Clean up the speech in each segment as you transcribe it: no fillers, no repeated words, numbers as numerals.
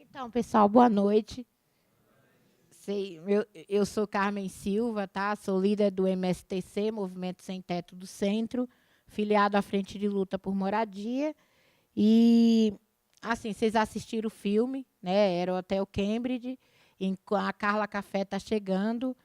Então, pessoal, boa noite. Eu sou Carmen Silva, tá? Sou líder do MSTC, Movimento Sem Teto do Centro, filiado à Frente de Luta por Moradia. E, assim, vocês assistiram o filme, né? Era o Hotel Cambridge. A Carla Café está chegando,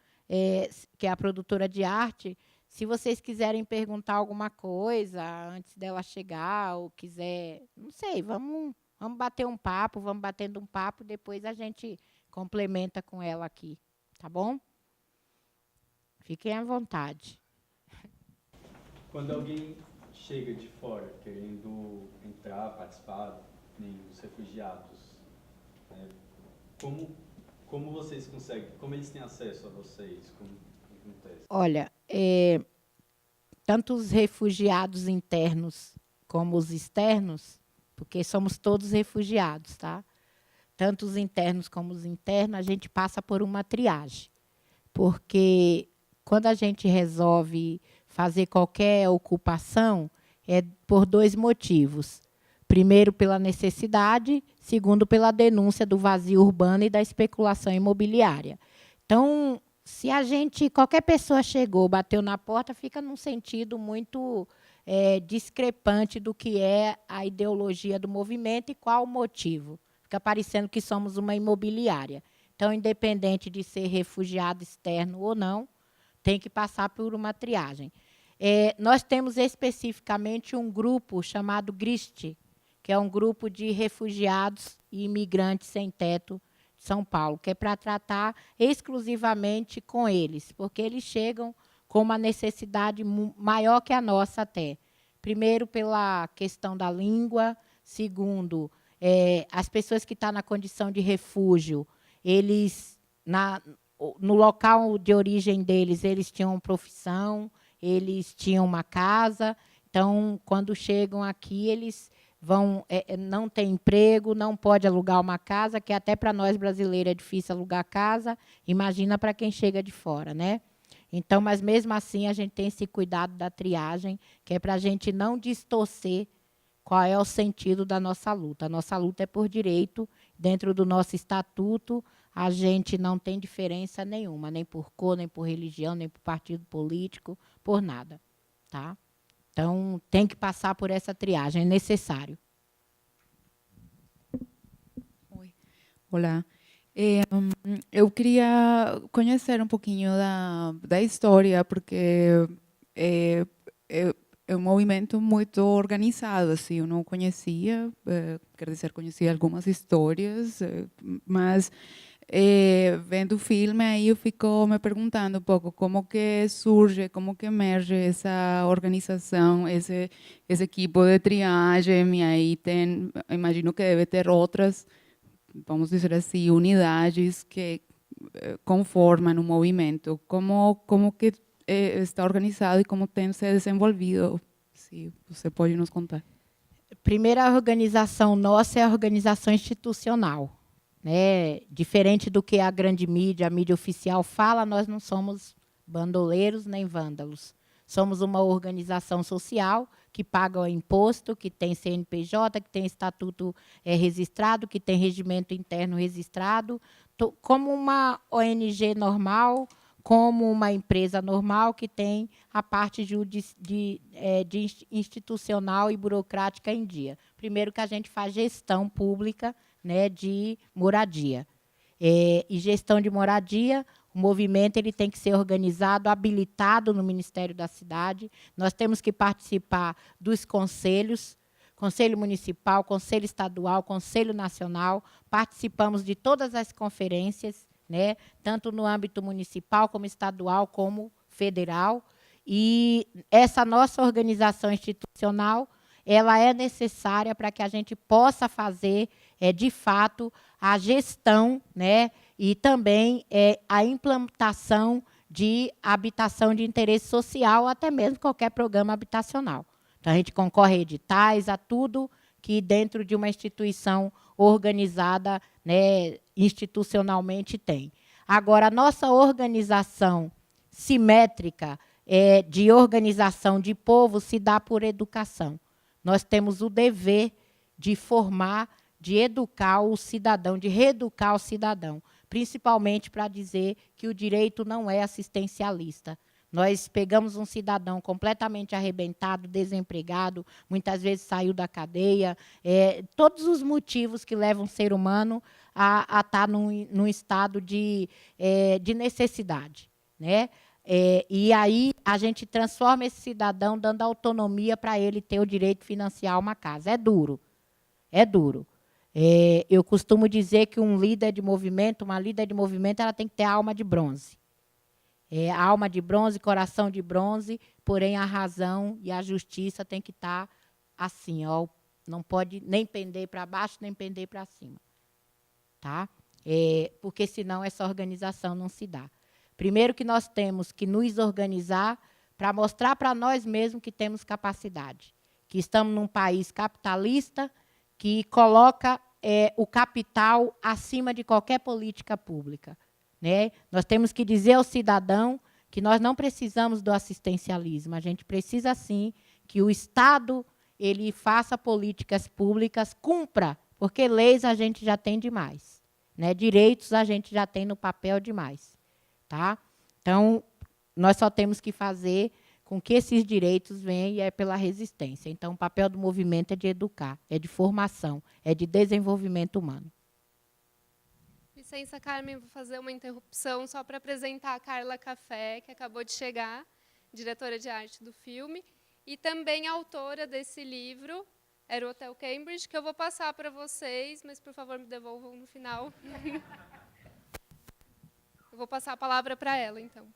que é a produtora de arte. Se vocês quiserem perguntar alguma coisa antes dela chegar, ou quiser, não sei, vamos bater um papo, vamos batendo um papo, depois a gente complementa com ela aqui, tá bom? Fiquem à vontade. Quando alguém chega de fora querendo entrar, participar, nem os refugiados, né, como vocês conseguem, como eles têm acesso a vocês? Como acontece? Olha, tanto os refugiados internos como os externos, porque somos todos refugiados, tá? Tanto os internos como os internos, a gente passa por uma triagem. Porque quando a gente resolve fazer qualquer ocupação, é por dois motivos. Primeiro, pela necessidade, segundo, pela denúncia do vazio urbano e da especulação imobiliária. Então, se qualquer pessoa chegou, bateu na porta, fica num sentido muito discrepante do que é a ideologia do movimento e qual o motivo. Fica parecendo que somos uma imobiliária. Então, independente de ser refugiado externo ou não, tem que passar por uma triagem. Nós temos especificamente um grupo chamado GRIST, que é um grupo de refugiados e imigrantes sem teto de São Paulo, que é para tratar exclusivamente com eles, porque eles chegam com uma necessidade maior que a nossa até. Primeiro, pela questão da língua. Segundo, as pessoas que estão na condição de refúgio, eles, no local de origem deles, eles tinham profissão, eles tinham uma casa. Então, quando chegam aqui, eles não têm emprego, não pode alugar uma casa, que até para nós brasileiros é difícil alugar casa, imagina para quem chega de fora, né? Então, mas mesmo assim, a gente tem esse cuidado da triagem, que é para a gente não distorcer qual é o sentido da nossa luta. A nossa luta é por direito, dentro do nosso estatuto, a gente não tem diferença nenhuma, nem por cor, nem por religião, nem por partido político, por nada. Tá? Então, tem que passar por essa triagem, é necessário. Oi. Olá. Eu queria conhecer um pouquinho da história, porque é um movimento muito organizado, assim, eu não conhecia, quer dizer, conhecia algumas histórias, mas vendo o filme aí eu fico me perguntando um pouco como que surge, como que emerge essa organização, esse equipo de triagem, e aí imagino que deve ter outras, vamos dizer assim, unidades que conformam um movimento. Como que está organizado e como tem se desenvolvido? Se você pode nos contar. Primeira organização nossa é a organização institucional. Né? Diferente do que a grande mídia, a mídia oficial fala, nós não somos bandoleiros nem vândalos. Somos uma organização social que paga o imposto, que tem CNPJ, que tem estatuto registrado, que tem regimento interno registrado, como uma ONG normal, como uma empresa normal que tem a parte de institucional e burocrática em dia. Primeiro que a gente faz gestão pública, né, de moradia. E gestão de moradia, o movimento ele tem que ser organizado, habilitado no Ministério da Cidade. Nós temos que participar dos conselhos, Conselho Municipal, Conselho Estadual, Conselho Nacional. Participamos de todas as conferências, né, tanto no âmbito municipal, como estadual, como federal. E essa nossa organização institucional, ela é necessária para que a gente possa fazer, de fato, a gestão, né, e também a implantação de habitação de interesse social, até mesmo qualquer programa habitacional. Então, a gente concorre a editais, a tudo que dentro de uma instituição organizada, né, institucionalmente tem. Agora, a nossa organização simétrica de organização de povo se dá por educação. Nós temos o dever de formar de educar o cidadão, de reeducar o cidadão, principalmente para dizer que o direito não é assistencialista. Nós pegamos um cidadão completamente arrebentado, desempregado, muitas vezes saiu da cadeia, todos os motivos que levam o ser humano a estar num estado de necessidade, né? E aí a gente transforma esse cidadão dando autonomia para ele ter o direito de financiar uma casa. É duro, é duro. Eu costumo dizer que uma líder de movimento, ela tem que ter alma de bronze. Alma de bronze, coração de bronze, porém a razão e a justiça tem que estar assim, ó, não pode nem pender para baixo, nem pender para cima. Tá? Porque senão essa organização não se dá. Primeiro que nós temos que nos organizar para mostrar para nós mesmos que temos capacidade, que estamos num país capitalista que coloca o capital acima de qualquer política pública. Né? Nós temos que dizer ao cidadão que nós não precisamos do assistencialismo, a gente precisa, sim, que o Estado ele faça políticas públicas, cumpra, porque leis a gente já tem demais. Né? Direitos a gente já tem no papel demais. Tá? Então, nós só temos que fazer com que esses direitos venham e pela resistência. Então, o papel do movimento é de educar, é de formação, é de desenvolvimento humano. Licença, Carmen, vou fazer uma interrupção só para apresentar a Carla Café, que acabou de chegar, diretora de arte do filme, e também autora desse livro, Era o Hotel Cambridge, que eu vou passar para vocês, mas, por favor, me devolvam no final. Eu vou passar a palavra para ela, então.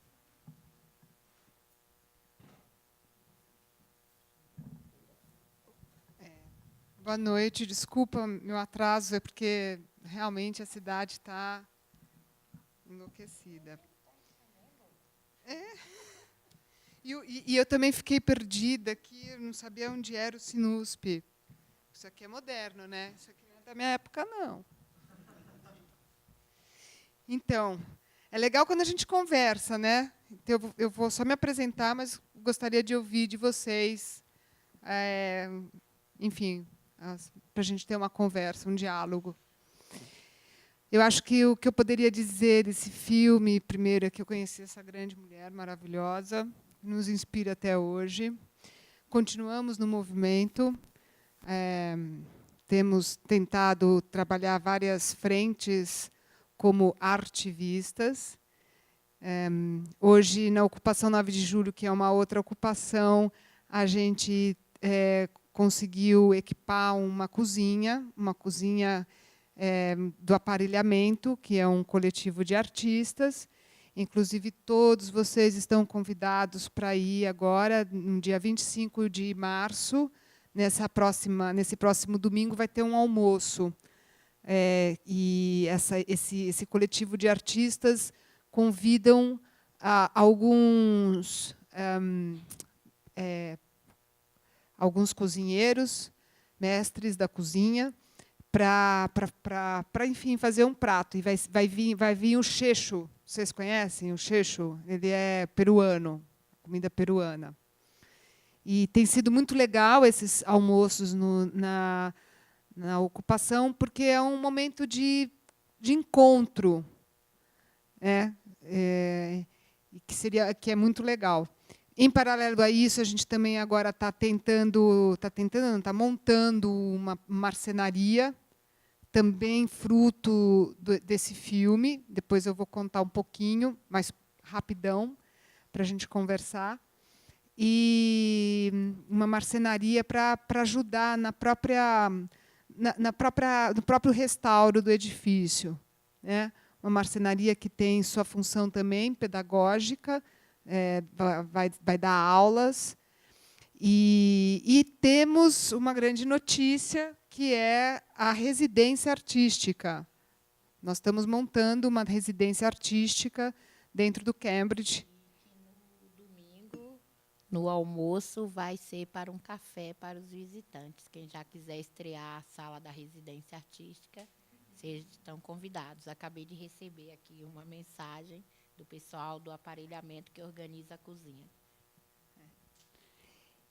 Boa noite, desculpa meu atraso, é porque realmente a cidade está enlouquecida. E eu também fiquei perdida aqui, eu não sabia onde era o Sinusp. Isso aqui é moderno, né? Isso aqui não é da minha época, não. Então, é legal quando a gente conversa, né? Então, eu vou só me apresentar, mas gostaria de ouvir de vocês, enfim, para a gente ter uma conversa, um diálogo. Eu acho que o que eu poderia dizer desse filme, primeiro, é que eu conheci essa grande mulher maravilhosa, nos inspira até hoje. Continuamos no movimento, temos tentado trabalhar várias frentes como artivistas. Hoje, na ocupação 9 de julho, que é uma outra ocupação, a gente conseguiu equipar uma cozinha do Aparelhamento, que é um coletivo de artistas. Inclusive, todos vocês estão convidados para ir agora, no dia 25 de março, nesse próximo domingo, vai ter um almoço. E esse coletivo de artistas convidam alguns cozinheiros, mestres da cozinha, para enfim, fazer um prato. E vai vir o checho. Vocês conhecem o checho? Ele é peruano, comida peruana. E tem sido muito legal esses almoços na ocupação, porque é um momento de encontro, que é muito legal. Em paralelo a isso, a gente também agora está montando uma marcenaria, também fruto desse filme. Depois eu vou contar um pouquinho, mas rapidão, para a gente conversar. E uma marcenaria para ajudar no próprio restauro do edifício. Né? Uma marcenaria que tem sua função também pedagógica, vai dar aulas. E temos uma grande notícia, que é a residência artística. Nós estamos montando uma residência artística dentro do Cambridge. No domingo, no almoço, vai ser para um café para os visitantes. Quem já quiser estrear a sala da residência artística, vocês estão convidados. Acabei de receber aqui uma mensagem do pessoal do Aparelhamento que organiza a cozinha.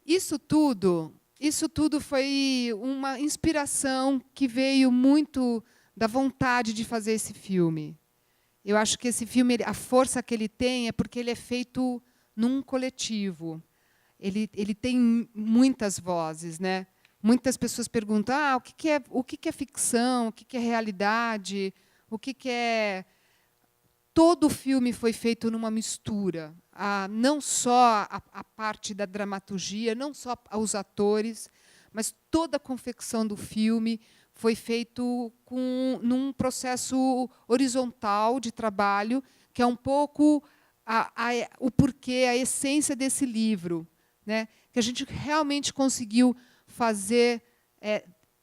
Isso tudo isso tudo foi uma inspiração que veio muito da vontade de fazer esse filme. Eu acho que esse filme, a força que ele tem é porque ele é feito num coletivo. Ele tem muitas vozes, né? Muitas pessoas perguntam: o que é ficção, o que é realidade, o que é... Todo o filme foi feito numa mistura. Não só a parte da dramaturgia, não só os atores, mas toda a confecção do filme foi feito num processo horizontal de trabalho, que é um pouco o porquê, a essência desse livro, né? Que a gente realmente conseguiu fazer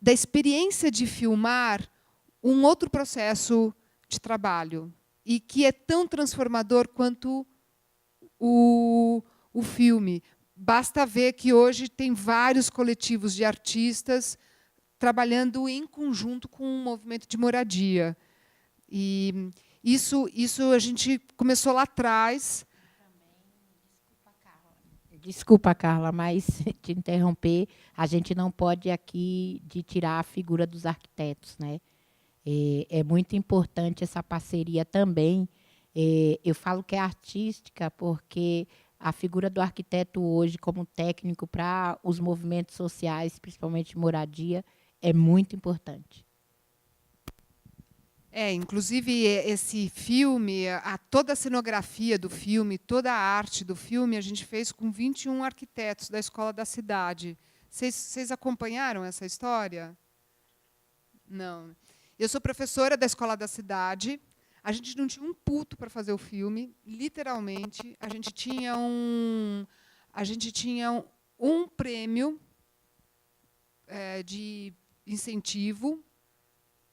da experiência de filmar um outro processo de trabalho, e que é tão transformador quanto o filme. Basta ver que hoje tem vários coletivos de artistas trabalhando em conjunto com o movimento de moradia. E isso a gente começou lá atrás. Desculpa, Carla, mas te interromper, a gente não pode aqui de tirar a figura dos arquitetos, né? É muito importante essa parceria também. Eu falo que é artística porque a figura do arquiteto hoje, como técnico para os movimentos sociais, principalmente de moradia, é muito importante. Inclusive, esse filme, toda a cenografia do filme, toda a arte do filme, a gente fez com 21 arquitetos da Escola da Cidade. Vocês acompanharam essa história? Não. Eu sou professora da Escola da Cidade. A gente não tinha um puto para fazer o filme, literalmente. A gente tinha um prêmio de incentivo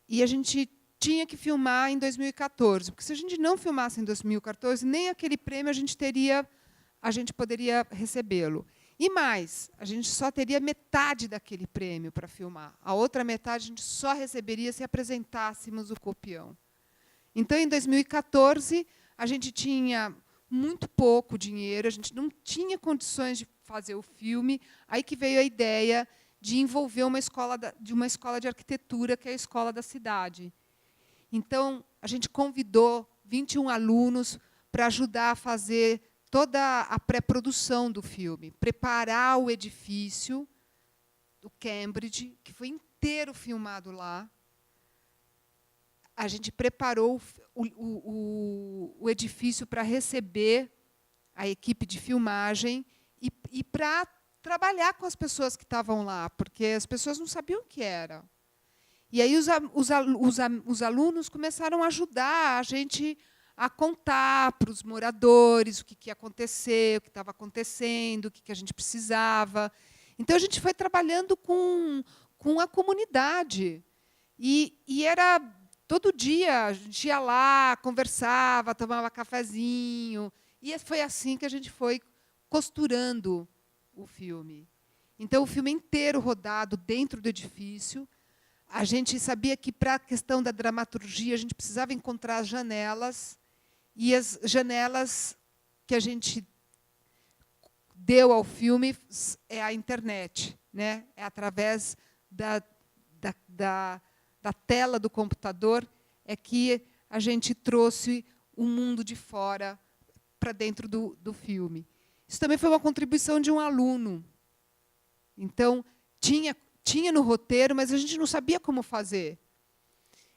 e a gente tinha que filmar em 2014, porque se a gente não filmasse em 2014, nem aquele prêmio a gente poderia recebê-lo. E mais, a gente só teria metade daquele prêmio para filmar. A outra metade a gente só receberia se apresentássemos o copião. Então, em 2014, a gente tinha muito pouco dinheiro, a gente não tinha condições de fazer o filme. Aí que veio a ideia de envolver uma escola de arquitetura, que é a Escola da Cidade. Então, a gente convidou 21 alunos para ajudar a fazer toda a pré-produção do filme, preparar o edifício do Cambridge, que foi inteiro filmado lá. A gente preparou o edifício para receber a equipe de filmagem e para trabalhar com as pessoas que estavam lá, porque as pessoas não sabiam o que era. E aí os alunos começaram a ajudar a gente a contar para os moradores o que ia acontecer, o que estava acontecendo, o que a gente precisava. Então, a gente foi trabalhando com a comunidade. E era todo dia, a gente ia lá, conversava, tomava cafezinho. E foi assim que a gente foi costurando o filme. Então, o filme inteiro rodado dentro do edifício. A gente sabia que, para a questão da dramaturgia, a gente precisava encontrar as janelas. E as janelas que a gente deu ao filme é a internet, né? É através da tela do computador é que a gente trouxe o mundo de fora para dentro do filme. Isso também foi uma contribuição de um aluno. Então, tinha no roteiro, mas a gente não sabia como fazer.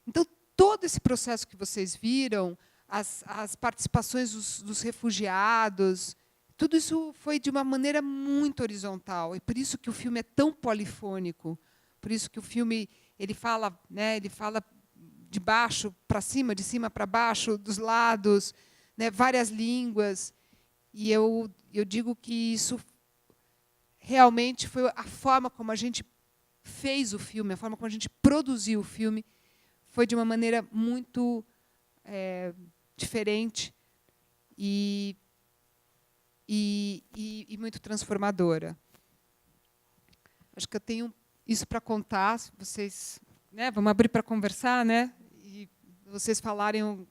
Então, todo esse processo que vocês viram, as participações dos refugiados, tudo isso foi de uma maneira muito horizontal. E por isso que o filme é tão polifônico. Por isso que o filme ele fala de baixo para cima, de cima para baixo, dos lados, né, várias línguas. E eu digo que isso realmente foi a forma como a gente fez o filme, a forma como a gente produziu o filme, foi de uma maneira muito diferente e muito transformadora. Acho que eu tenho isso para contar. Vocês, né, vamos abrir para conversar, né? E vocês falarem o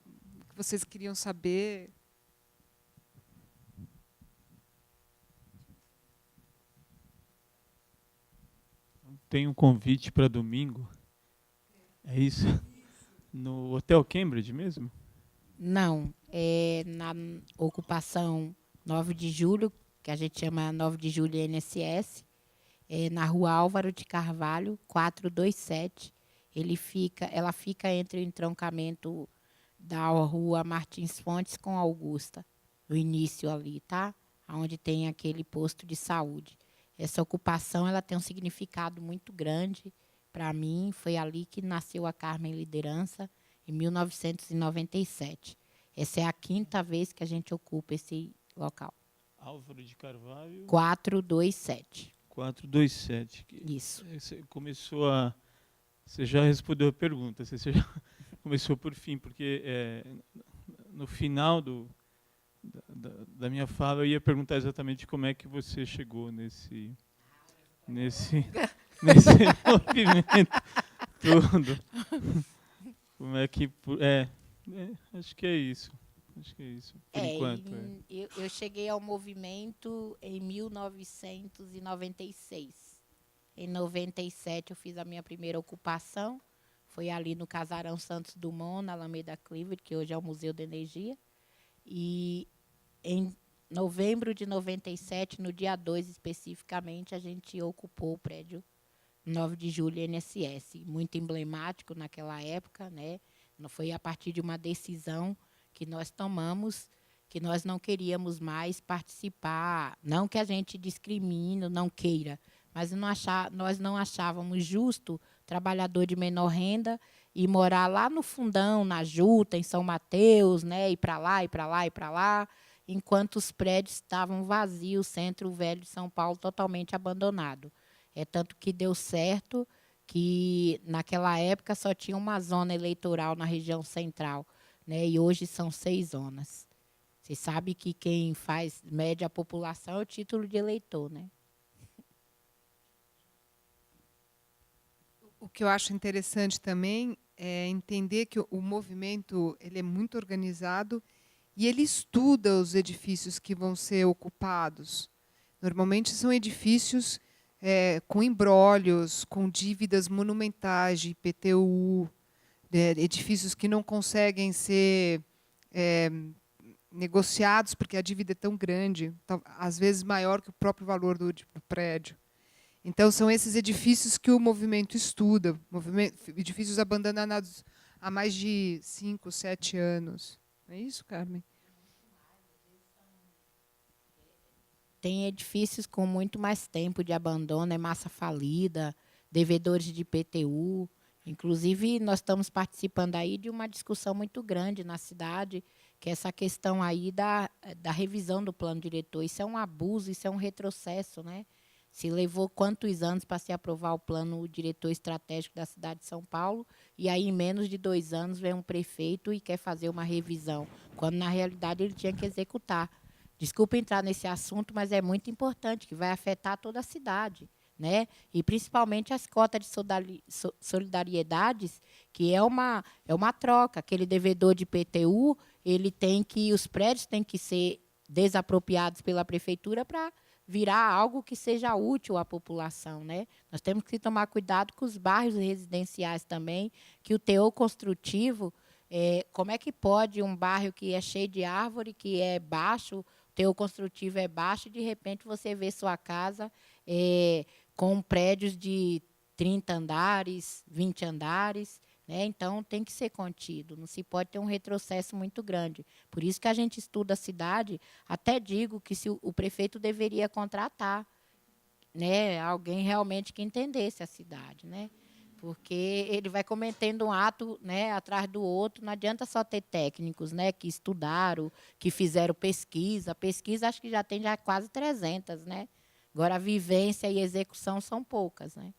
que vocês queriam saber. tem um convite para domingo. É isso? No Hotel Cambridge mesmo? Não, é na ocupação 9 de julho, que a gente chama 9 de julho INSS, na Rua Álvaro de Carvalho, 427. Ela fica entre o entroncamento da Rua Martins Fontes com Augusta, no início ali, tá? Onde tem aquele posto de saúde. Essa ocupação ela tem um significado muito grande para mim. Foi ali que nasceu a Carmen Liderança, em 1997. Essa é a 5ª vez que a gente ocupa esse local. Álvaro de Carvalho. 427. 427. Isso. Você começou a... Você já respondeu a pergunta. Você já começou por fim, porque no final da minha fala eu ia perguntar exatamente como é que você chegou nesse movimento todo. Como é que... acho que é isso. Acho que é isso, por enquanto. Eu cheguei ao movimento em 1996. Em 97 eu fiz a minha primeira ocupação. Foi ali no Casarão Santos Dumont, na Alameda Cleveland, que hoje é o Museu da Energia. E em novembro de 97, no dia 2 especificamente, a gente ocupou o prédio 9 de julho INSS. Muito emblemático naquela época, né? Foi a partir de uma decisão que nós tomamos, que nós não queríamos mais participar, não que a gente discrimine, não queira, mas nós não achávamos justo trabalhador de menor renda e morar lá no fundão, na Juta, em São Mateus, né, ir para lá, ir para lá, ir para lá, enquanto os prédios estavam vazios, o centro velho de São Paulo totalmente abandonado. Tanto que deu certo que, naquela época, só tinha uma zona eleitoral na região central, né, e hoje são 6 zonas. Você sabe que quem mede a população é o título de eleitor, né? O que eu acho interessante também é entender que o movimento ele é muito organizado e ele estuda os edifícios que vão ser ocupados. Normalmente são edifícios com embrólios, com dívidas monumentais de IPTU, edifícios que não conseguem ser negociados porque a dívida é tão grande, às vezes maior que o próprio valor do prédio. Então, são esses edifícios que o movimento estuda, edifícios abandonados há mais de 5, 7 anos. Não é isso, Carmen? Tem edifícios com muito mais tempo de abandono, massa falida, devedores de IPTU. Inclusive, nós estamos participando aí de uma discussão muito grande na cidade, que é essa questão aí da revisão do plano diretor. Isso é um abuso, isso é um retrocesso, né? Se levou quantos anos para se aprovar o plano diretor estratégico da cidade de São Paulo, e aí, em menos de 2 anos, vem um prefeito e quer fazer uma revisão, quando, na realidade, ele tinha que executar. Desculpa entrar nesse assunto, mas é muito importante, que vai afetar toda a cidade, né? E, principalmente, as cotas de solidariedades, que é uma troca. Aquele devedor de IPTU, os prédios têm que ser desapropriados pela prefeitura para virar algo que seja útil à população, né? Nós temos que tomar cuidado com os bairros residenciais também, que o teor construtivo, como é que pode um bairro que é cheio de árvore, que é baixo, o teor construtivo é baixo, e, de repente, você vê sua casa com prédios de 30 andares, 20 andares, né? Então, tem que ser contido, não se pode ter um retrocesso muito grande. Por isso que a gente estuda a cidade, até digo que o prefeito deveria contratar, né, alguém realmente que entendesse a cidade, né? Porque ele vai cometendo um ato, né, atrás do outro, não adianta só ter técnicos, né, que estudaram, que fizeram pesquisa. Pesquisa acho que já tem quase 300, né? Agora, a vivência e execução são poucas, né?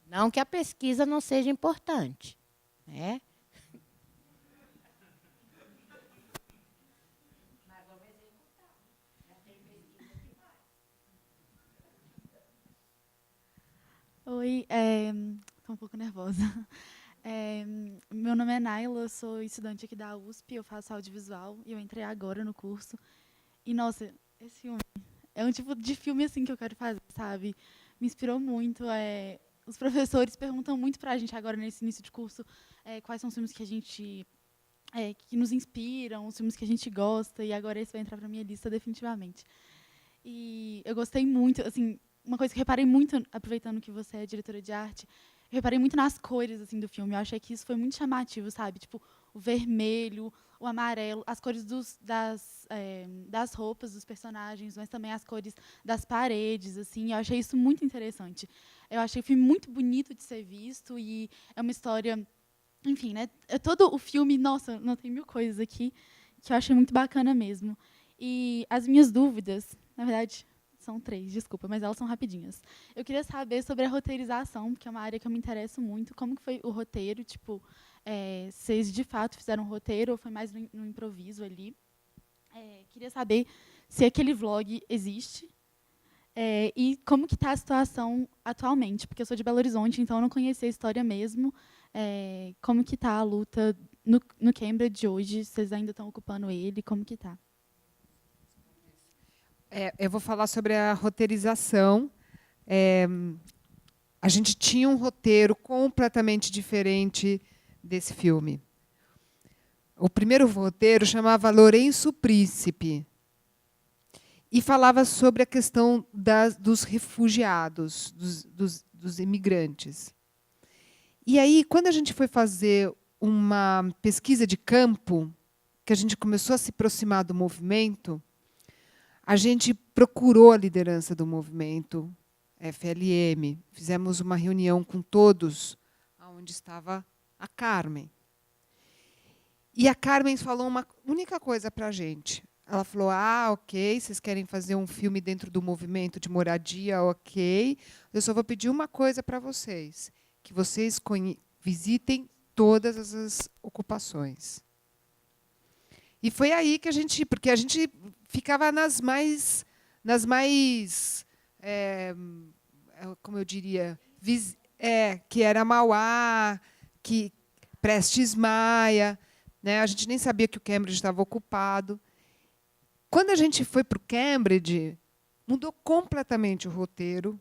Não que a pesquisa não seja importante, né? Oi, estou um pouco nervosa. Meu nome é Naila, eu sou estudante aqui da USP, eu faço audiovisual e eu entrei agora no curso. E, nossa, esse filme é um tipo de filme assim que eu quero fazer, sabe? me inspirou muito. Os professores perguntam muito para a gente agora, nesse início de curso, quais são os filmes que a gente... que nos inspiram, os filmes que a gente gosta, e agora esse vai entrar para minha lista definitivamente. E eu gostei muito, assim, uma coisa que eu reparei muito, aproveitando que você é diretora de arte, eu reparei muito nas cores assim do filme. Eu achei que isso foi muito chamativo, sabe? Tipo, o vermelho, o amarelo, as cores das roupas dos personagens, mas também as cores das paredes, assim. Eu achei isso muito interessante. Eu achei o filme muito bonito de ser visto e é uma história, enfim, né? Todo o filme, nossa, não tem mil coisas aqui que eu achei muito bacana mesmo. E as minhas dúvidas, na verdade, são 3, desculpa, mas elas são rapidinhas. Eu queria saber sobre a roteirização, porque é uma área que eu me interesso muito. Como que foi o roteiro? Tipo, vocês de fato fizeram um roteiro ou foi mais no improviso ali? Queria saber se aquele vlog existe e como que está a situação atualmente, porque eu sou de Belo Horizonte, então eu não conhecia a história mesmo. Como que está a luta no Cambridge hoje? Vocês ainda estão ocupando ele? Como que está? Eu vou falar sobre a roteirização. A gente tinha um roteiro completamente diferente desse filme. O primeiro roteiro chamava Lourenço Príncipe e falava sobre a questão dos refugiados, dos imigrantes. E aí, quando a gente foi fazer uma pesquisa de campo, que a gente começou a se aproximar do movimento, a gente procurou a liderança do movimento FLM. Fizemos uma reunião com todos, onde estava a Carmen. E a Carmen falou uma única coisa para a gente. Ela falou, ok, vocês querem fazer um filme dentro do movimento de moradia, ok. Eu só vou pedir uma coisa para vocês, que vocês visitem todas as ocupações. E foi aí que porque a gente ficava nas mais como eu diria, que era Mauá, que Prestes Maia, né? A gente nem sabia que o Cambridge estava ocupado. Quando a gente foi para o Cambridge, mudou completamente o roteiro.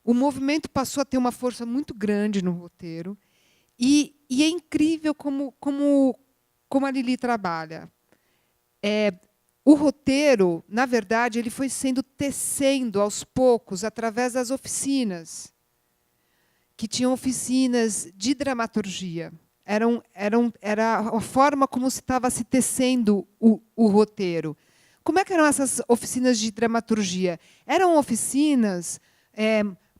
O movimento passou a ter uma força muito grande no roteiro. E é incrível como a Lili trabalha. O roteiro, na verdade, ele foi sendo tecendo aos poucos através das oficinas, que tinham oficinas de dramaturgia. Era a forma como se estava se tecendo o roteiro. Como é que eram essas oficinas de dramaturgia? Eram oficinas,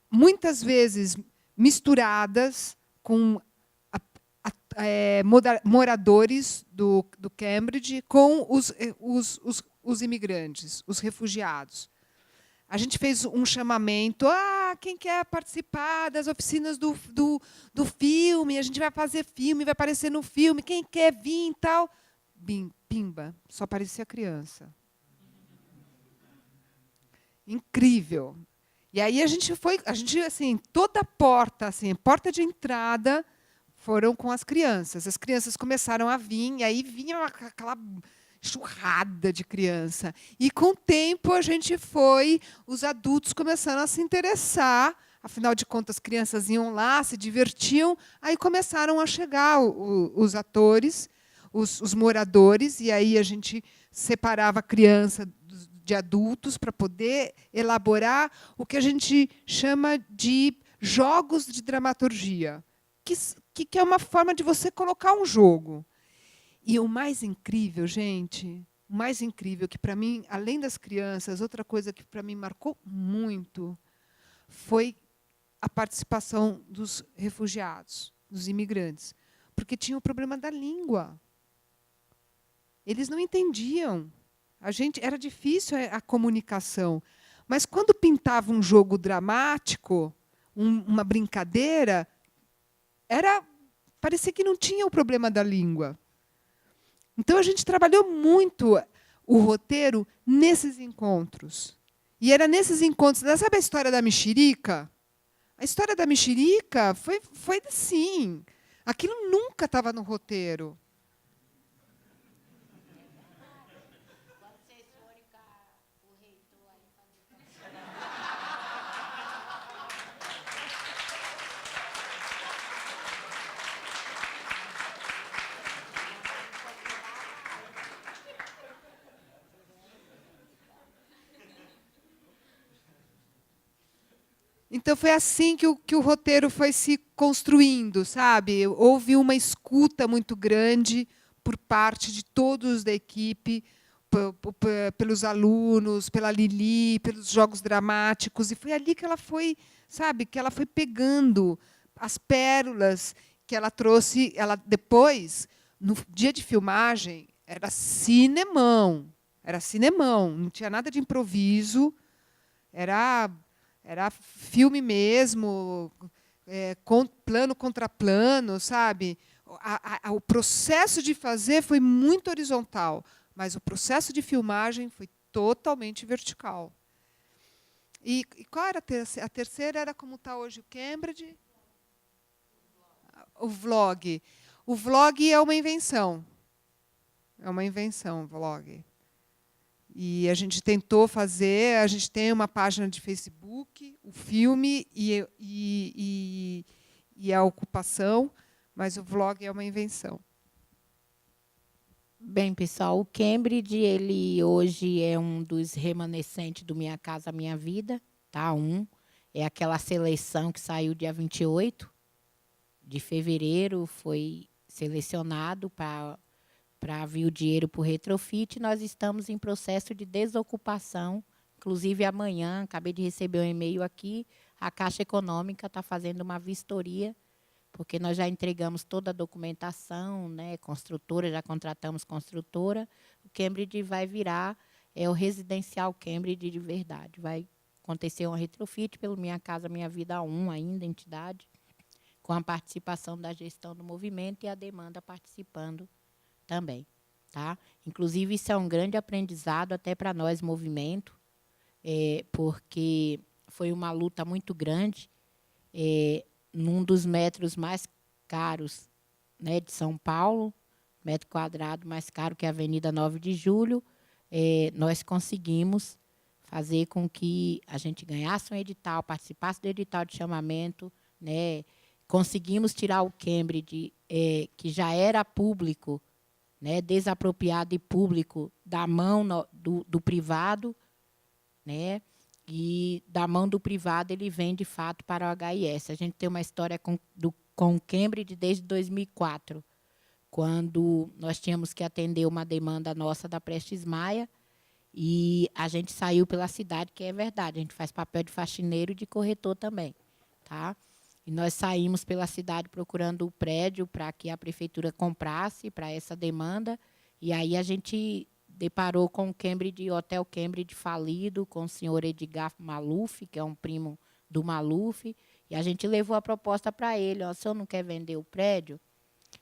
muitas vezes, misturadas com moradores do Cambridge com os imigrantes, os refugiados. A gente fez um chamamento, quem quer participar das oficinas do filme, a gente vai fazer filme, vai aparecer no filme, quem quer vir e tal. Pimba, só aparecia criança. Incrível. E aí a gente assim, toda a porta, assim, porta de entrada, foram com as crianças. As crianças começaram a vir, e aí vinha aquela enxurrada de criança. E, com o tempo, os adultos começaram a se interessar. Afinal de contas, as crianças iam lá, se divertiam. Aí começaram a chegar os atores, os moradores, e aí a gente separava a criança de adultos para poder elaborar o que a gente chama de jogos de dramaturgia, que é uma forma de você colocar um jogo. E o mais incrível, gente, o mais incrível, que para mim, além das crianças, outra coisa que para mim marcou muito foi a participação dos refugiados, dos imigrantes, porque tinha o problema da língua. Eles não entendiam. Era difícil a comunicação. Mas quando pintava um jogo dramático, uma brincadeira, parecia que não tinha o problema da língua. Então, a gente trabalhou muito o roteiro nesses encontros. E era nesses encontros. Sabe a história da mexerica? A história da mexerica foi assim. Aquilo nunca estava no roteiro. Então foi assim que o roteiro foi se construindo, sabe? Houve uma escuta muito grande por parte de todos da equipe, pelos alunos, pela Lili, pelos jogos dramáticos, e foi ali que ela foi, sabe, que ela foi pegando as pérolas que ela trouxe. Ela depois, no dia de filmagem, era cinemão, não tinha nada de improviso, era filme mesmo, plano contra plano, sabe? O processo de fazer foi muito horizontal, mas o processo de filmagem foi totalmente vertical. E qual era a terceira? A terceira era como está hoje o Cambridge? O vlog. O vlog é uma invenção. É uma invenção, o vlog. E a gente tentou fazer, a gente tem uma página de Facebook, o filme e a ocupação, mas o vlog é uma invenção. Bem, pessoal, o Cambridge, ele hoje é um dos remanescentes do Minha Casa Minha Vida, tá? É aquela seleção que saiu dia 28 de fevereiro, foi selecionado para vir o dinheiro para o retrofit. Nós estamos em processo de desocupação. Inclusive, amanhã, acabei de receber um e-mail aqui, a Caixa Econômica está fazendo uma vistoria, porque nós já entregamos toda a documentação, né, construtora, já contratamos construtora. O Cambridge vai virar o residencial Cambridge de verdade. Vai acontecer um retrofit pelo Minha Casa Minha Vida 1, ainda, entidade, com a participação da gestão do movimento e a demanda participando também, tá? Inclusive, isso é um grande aprendizado até para nós, movimento, porque foi uma luta muito grande, num dos metros mais caros, né, de São Paulo, metro quadrado mais caro que a Avenida 9 de Julho, nós conseguimos fazer com que a gente ganhasse um edital, participasse do edital de chamamento, né, conseguimos tirar o Cambridge, que já era público, né, desapropriado e público, da mão do privado, né, e da mão do privado ele vem, de fato, para o HIS. A gente tem uma história com o Cambridge desde 2004, quando nós tínhamos que atender uma demanda nossa da Prestes Maia, e a gente saiu pela cidade, que é verdade, a gente faz papel de faxineiro e de corretor também, tá? E nós saímos pela cidade procurando o prédio para que a prefeitura comprasse para essa demanda. E aí a gente deparou com o Cambridge, Hotel Cambridge falido, com o senhor Edgar Maluf, que é um primo do Maluf. E a gente levou a proposta para ele: ó, o senhor não quer vender o prédio?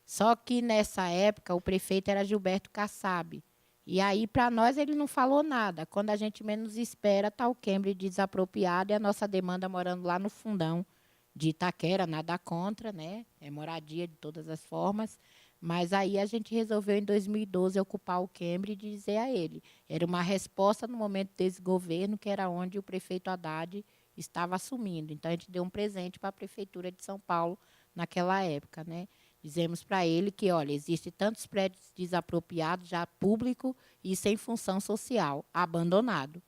Só que, nessa época, o prefeito era Gilberto Kassab. E aí, para nós, ele não falou nada. Quando a gente menos espera, está o Cambridge desapropriado e a nossa demanda morando lá no fundão de Itaquera, nada contra, né? É moradia de todas as formas. Mas aí a gente resolveu, em 2012, ocupar o Cambridge e dizer a ele. Era uma resposta no momento desse governo, que era onde o prefeito Haddad estava assumindo. Então, a gente deu um presente para a Prefeitura de São Paulo naquela época, né? Dizemos para ele que, olha, existem tantos prédios desapropriados, já público e sem função social, abandonado.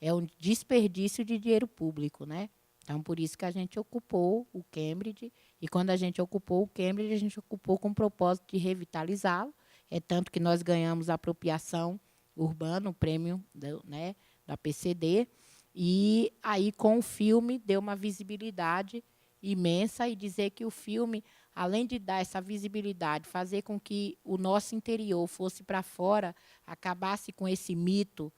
É um desperdício de dinheiro público, né? Então, por isso que a gente ocupou o Cambridge, e quando a gente ocupou o Cambridge, a gente ocupou com o propósito de revitalizá-lo. É tanto que nós ganhamos a apropriação urbana, o prêmio né, da PCD, e aí, com o filme, deu uma visibilidade imensa, e dizer que o filme, além de dar essa visibilidade, fazer com que o nosso interior fosse para fora, acabasse com esse mito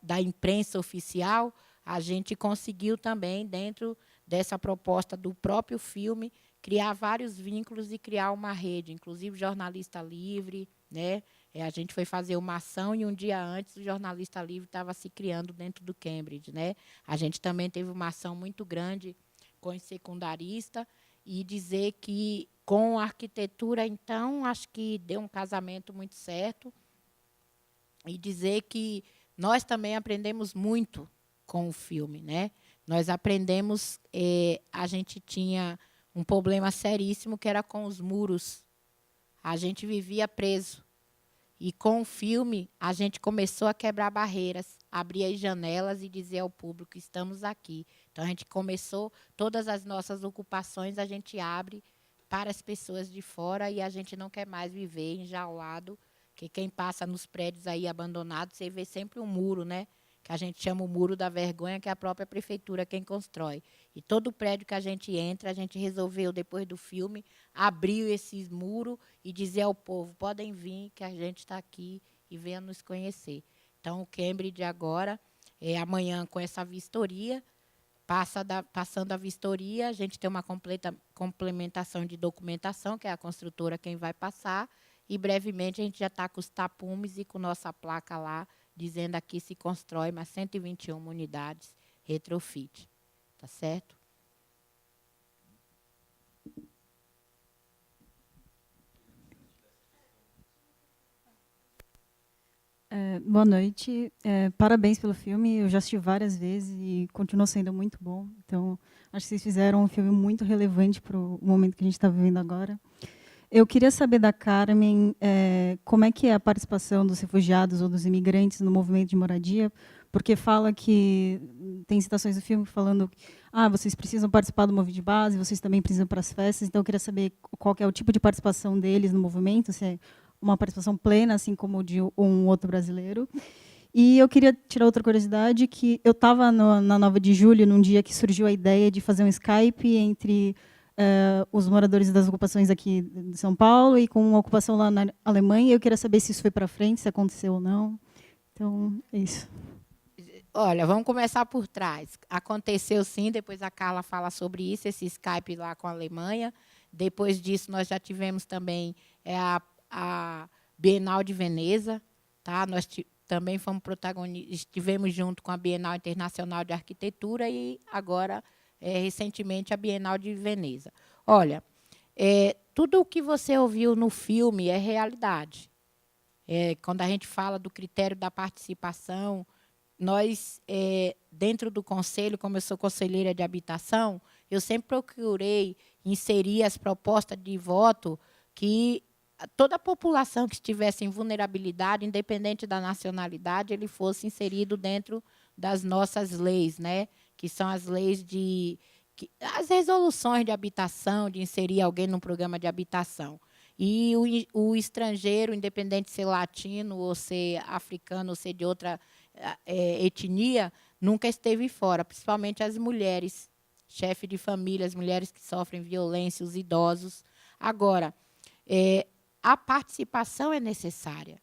da imprensa oficial, a gente conseguiu também, dentro dessa proposta do próprio filme, criar vários vínculos e criar uma rede, inclusive Jornalista Livre, né? A gente foi fazer uma ação e um dia antes o Jornalista Livre estava se criando dentro do Cambridge, né? A gente também teve uma ação muito grande com os secundaristas, e dizer que, com a arquitetura, então, acho que deu um casamento muito certo, e dizer que nós também aprendemos muito com o filme, né? Nós aprendemos, a gente tinha um problema seríssimo, que era com os muros. A gente vivia preso. E, com o filme, a gente começou a quebrar barreiras, abrir as janelas e dizer ao público: estamos aqui. Então, a gente começou, todas as nossas ocupações a gente abre para as pessoas de fora e a gente não quer mais viver enjaulado, que quem passa nos prédios aí abandonados, você vê sempre um muro, né? Que a gente chama o muro da vergonha, que é a própria prefeitura quem constrói. E todo prédio que a gente entra, a gente resolveu, depois do filme, abrir esses muros e dizer ao povo, podem vir, que a gente está aqui e venha nos conhecer. Então, o Cambridge agora, amanhã com essa vistoria, passando a vistoria, a gente tem uma complementação de documentação, que é a construtora quem vai passar, e brevemente a gente já está com os tapumes e com nossa placa lá, dizendo aqui se constrói mais 121 unidades retrofit. Tá certo? Boa noite. Parabéns pelo filme. Eu já assisti várias vezes e continua sendo muito bom. Então, acho que vocês fizeram um filme muito relevante para o momento que a gente está vivendo agora. Eu queria saber da Carmen como é que é a participação dos refugiados ou dos imigrantes no movimento de moradia, porque fala que tem citações do filme falando que vocês precisam participar do movimento de base, vocês também precisam para as festas. Então, eu queria saber qual que é o tipo de participação deles no movimento, se é uma participação plena, assim como de um outro brasileiro. E eu queria tirar outra curiosidade, que eu estava na 9 de julho, num dia que surgiu a ideia de fazer um Skype entre os moradores das ocupações aqui de São Paulo e com uma ocupação lá na Alemanha. Eu queria saber se isso foi para frente, se aconteceu ou não. Então, é isso. Olha, vamos começar por trás. Aconteceu sim, depois a Carla fala sobre isso, esse Skype lá com a Alemanha. Depois disso, nós já tivemos também a Bienal de Veneza, tá? Nós também fomos protagonistas, estivemos junto com a Bienal Internacional de Arquitetura e agora, recentemente, a Bienal de Veneza. Olha, tudo o que você ouviu no filme é realidade. Quando a gente fala do critério da participação, nós, dentro do conselho, como eu sou conselheira de habitação, eu sempre procurei inserir as propostas de voto que toda a população que estivesse em vulnerabilidade, independente da nacionalidade, ele fosse inserido dentro das nossas leis, né? Que são as leis as resoluções de habitação, de inserir alguém num programa de habitação. E o estrangeiro, independente de ser latino, ou ser africano, ou ser de outra etnia, nunca esteve fora, principalmente as mulheres, chefe de família, as mulheres que sofrem violência, os idosos. Agora, a participação é necessária.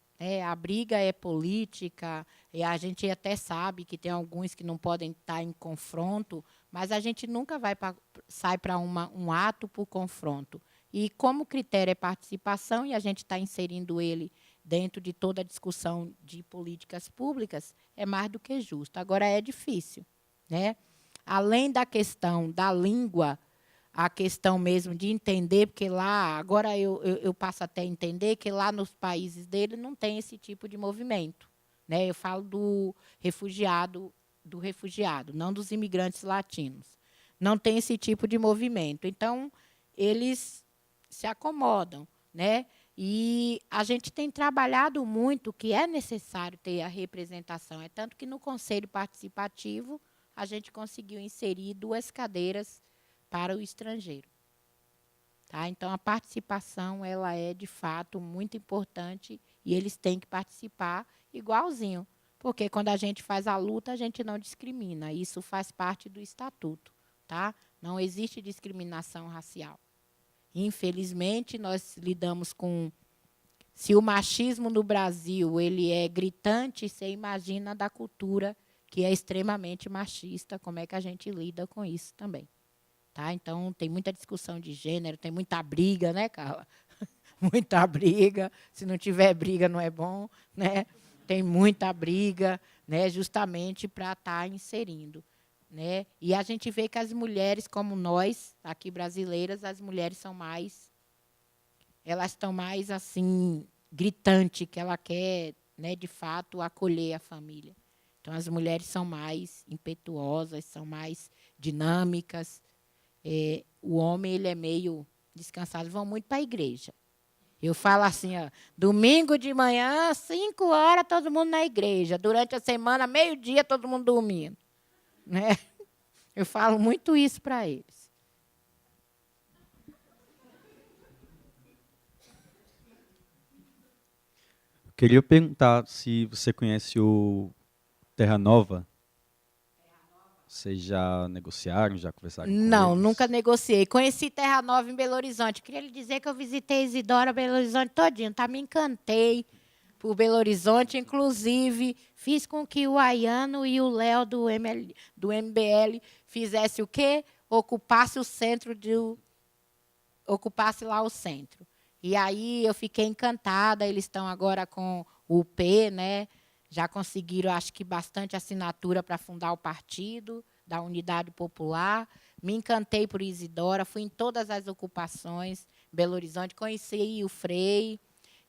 A briga é política, e a gente até sabe que tem alguns que não podem estar em confronto, mas a gente nunca sai para um ato por confronto. E como o critério é participação, e a gente está inserindo ele dentro de toda a discussão de políticas públicas, é mais do que justo. Agora, é difícil, né? Além da questão da língua, a questão mesmo de entender, porque lá, agora eu passo até a entender que lá nos países dele não tem esse tipo de movimento, né? Eu falo do refugiado, não dos imigrantes latinos. Não tem esse tipo de movimento. Então, eles se acomodam, né? E a gente tem trabalhado muito que é necessário ter a representação. É tanto que no Conselho Participativo a gente conseguiu inserir 2 cadeiras para o estrangeiro. Tá? Então, a participação ela é, de fato, muito importante e eles têm que participar igualzinho. Porque, quando a gente faz a luta, a gente não discrimina. Isso faz parte do estatuto. Tá? Não existe discriminação racial. Infelizmente, nós lidamos com... Se o machismo no Brasil ele é gritante, você imagina da cultura que é extremamente machista, como é que a gente lida com isso também. Tá? Então, tem muita discussão de gênero, tem muita briga, né, Carla? Muita briga. Se não tiver briga, não é bom, né? Tem muita briga, né, justamente para estar inserindo. Né? E a gente vê que as mulheres, como nós, aqui brasileiras, as mulheres são mais... Elas estão mais, assim, gritante, que ela quer, né, de fato, acolher a família. Então, as mulheres são mais impetuosas, são mais dinâmicas. O homem ele é meio descansado, vão muito para a igreja. Eu falo assim, domingo de manhã, 5 horas, todo mundo na igreja. Durante a semana, meio-dia, todo mundo dormindo. Né? Eu falo muito isso para eles. Queria perguntar se você conhece o Terra Nova. Vocês já negociaram, já conversaram com Não, eles? nunca negociei. Conheci Terra Nova em Belo Horizonte. Queria lhe dizer que eu visitei Isidora, Belo Horizonte todinho, tá? Me encantei por Belo Horizonte, inclusive fiz com que o Ayano e o Léo do MBL fizesse o quê? Ocupasse o centro ocupasse lá o centro. E aí eu fiquei encantada, eles estão agora com o P, né? Já conseguiram, acho que, bastante assinatura para fundar o partido da Unidade Popular. Me encantei por Isidora, fui em todas as ocupações, Belo Horizonte, conheci o Frei,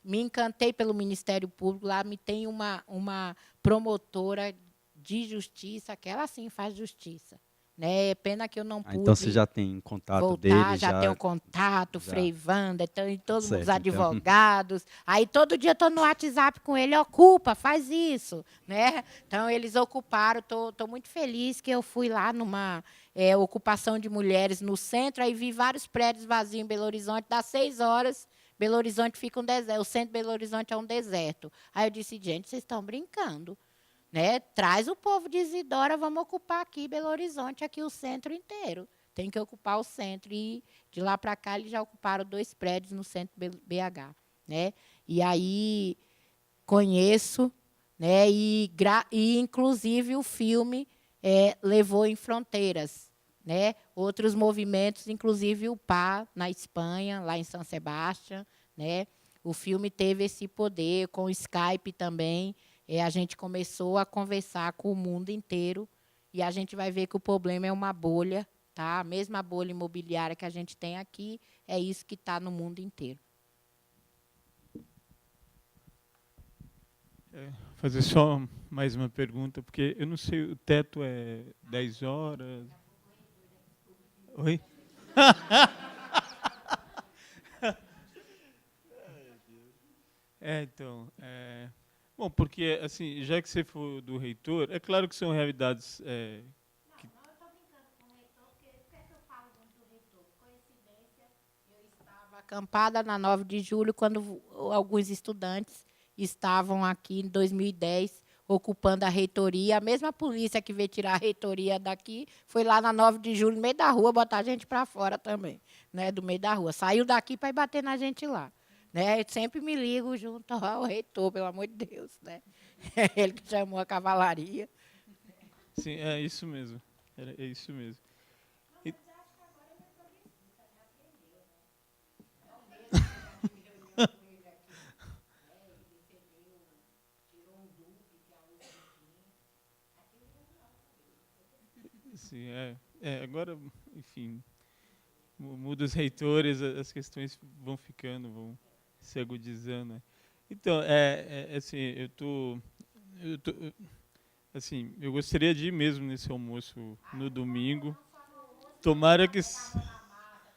me encantei pelo Ministério Público, lá me tem uma promotora de justiça, que ela sim faz justiça. Né? Pena que eu não pude Então você já tem contato voltar, deles? já tenho contato, já. Frei Wanda, todos Certo, os então. advogados. Aí todo dia estou no WhatsApp com ele, ocupa, faz isso. Né? Então, eles ocuparam, estou muito feliz que eu fui lá numa ocupação de mulheres no centro, aí vi vários prédios vazios em Belo Horizonte, das 6 horas, Belo Horizonte fica um deserto, o centro de Belo Horizonte é um deserto. Aí eu disse, gente, vocês estão brincando. Né? Traz o povo de Isidora, vamos ocupar aqui Belo Horizonte, aqui o centro inteiro. Tem que ocupar o centro. E de lá para cá, eles já ocuparam 2 prédios no centro BH. Né? E aí, conheço, né? E inclusive, o filme levou em fronteiras. Né? Outros movimentos, inclusive o PA, na Espanha, lá em São Sebastião. Né? O filme teve esse poder, com o Skype também. A gente começou a conversar com o mundo inteiro e a gente vai ver que o problema é uma bolha, tá? A mesma bolha imobiliária que a gente tem aqui, é isso que está no mundo inteiro. Fazer só mais uma pergunta, porque eu não sei, o teto é 10 horas? Oi? Então... Bom, porque, assim, já que você for do reitor, é claro que são realidades... Não, eu estou brincando com o reitor, porque por que eu falo muito do reitor? Coincidência, eu estava acampada na 9 de julho, quando alguns estudantes estavam aqui em 2010, ocupando a reitoria. A mesma polícia que veio tirar a reitoria daqui foi lá na 9 de julho, no meio da rua, botar a gente para fora também, né, do meio da rua. Saiu daqui para ir bater na gente lá. Né? Eu sempre me ligo junto ao reitor, pelo amor de Deus. Né? É ele que chamou a cavalaria. Sim, é isso mesmo. É isso mesmo. E... Sim, agora, enfim, muda os reitores, as questões vão ficando, vão se agudizando. Né? Então, assim, assim, eu gostaria de ir mesmo nesse almoço no domingo. Tomara que...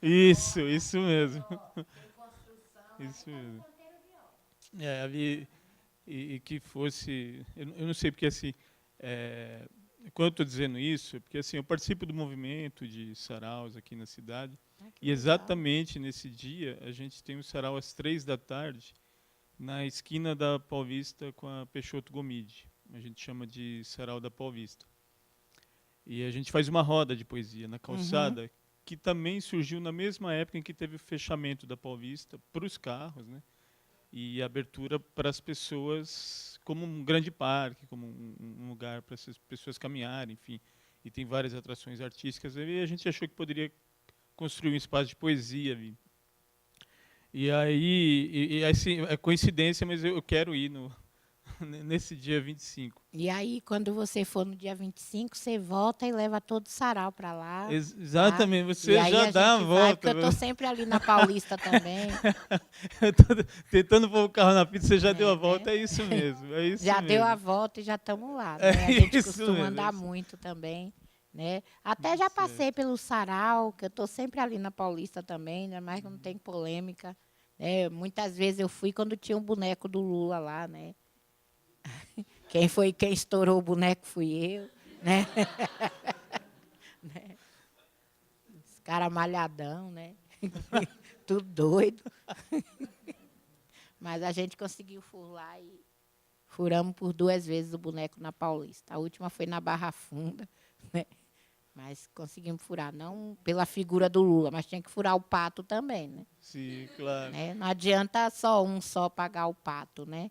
Isso mesmo. Isso mesmo. E que fosse... Eu não sei, porque assim... Quando eu estou dizendo isso, é porque assim, eu participo do movimento de saraus aqui na cidade, e exatamente nesse dia a gente tem um sarau às 15h, na esquina da Paulista com a Peixoto Gomide. A gente chama de Sarau da Paulista. E a gente faz uma roda de poesia na calçada, que também surgiu na mesma época em que teve o fechamento da Paulista para os carros, né? E a abertura para as pessoas como um grande parque, como um lugar para essas pessoas caminharem, enfim. E tem várias atrações artísticas. E a gente achou que poderia construir um espaço de poesia ali. E aí, assim, é coincidência, mas eu quero ir nesse dia 25. E aí, quando você for no dia 25, você volta e leva todo o sarau para lá. Exatamente, tá? você já dá a volta. Porque eu estou sempre ali na Paulista também. Eu estou tentando pôr o carro na pista, você já deu a volta, é isso mesmo. É isso já mesmo. deu a volta e já estamos lá. Né? A gente costuma mesmo, andar muito também. Né? Até já passei pelo sarau, que eu estou sempre ali na Paulista também, né? Mas não tem polêmica. Né? Muitas vezes eu fui quando tinha um boneco do Lula lá, né? Quem estourou o boneco fui eu, né? né? Os caras malhadão, né? Tudo doido. Mas a gente conseguiu furar e furamos por 2 vezes o boneco na Paulista. A última foi na Barra Funda, né? Mas conseguimos furar, não pela figura do Lula, mas tinha que furar o pato também, né? Sim, claro. Né? Não adianta só pagar o pato, né?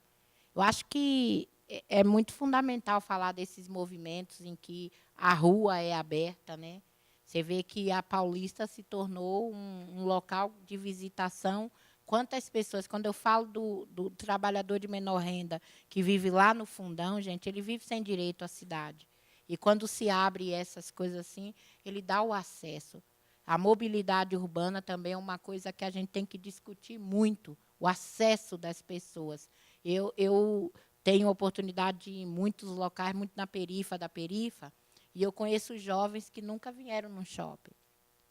Eu acho que é muito fundamental falar desses movimentos em que a rua é aberta, né? Você vê que a Paulista se tornou um local de visitação. Quantas pessoas, quando eu falo do trabalhador de menor renda que vive lá no fundão, gente, ele vive sem direito à cidade. E quando se abre essas coisas assim, ele dá o acesso. A mobilidade urbana também é uma coisa que a gente tem que discutir muito, o acesso das pessoas. Eu tenho oportunidade de ir em muitos locais, muito na perifa da perifa, e eu conheço jovens que nunca vieram num shopping.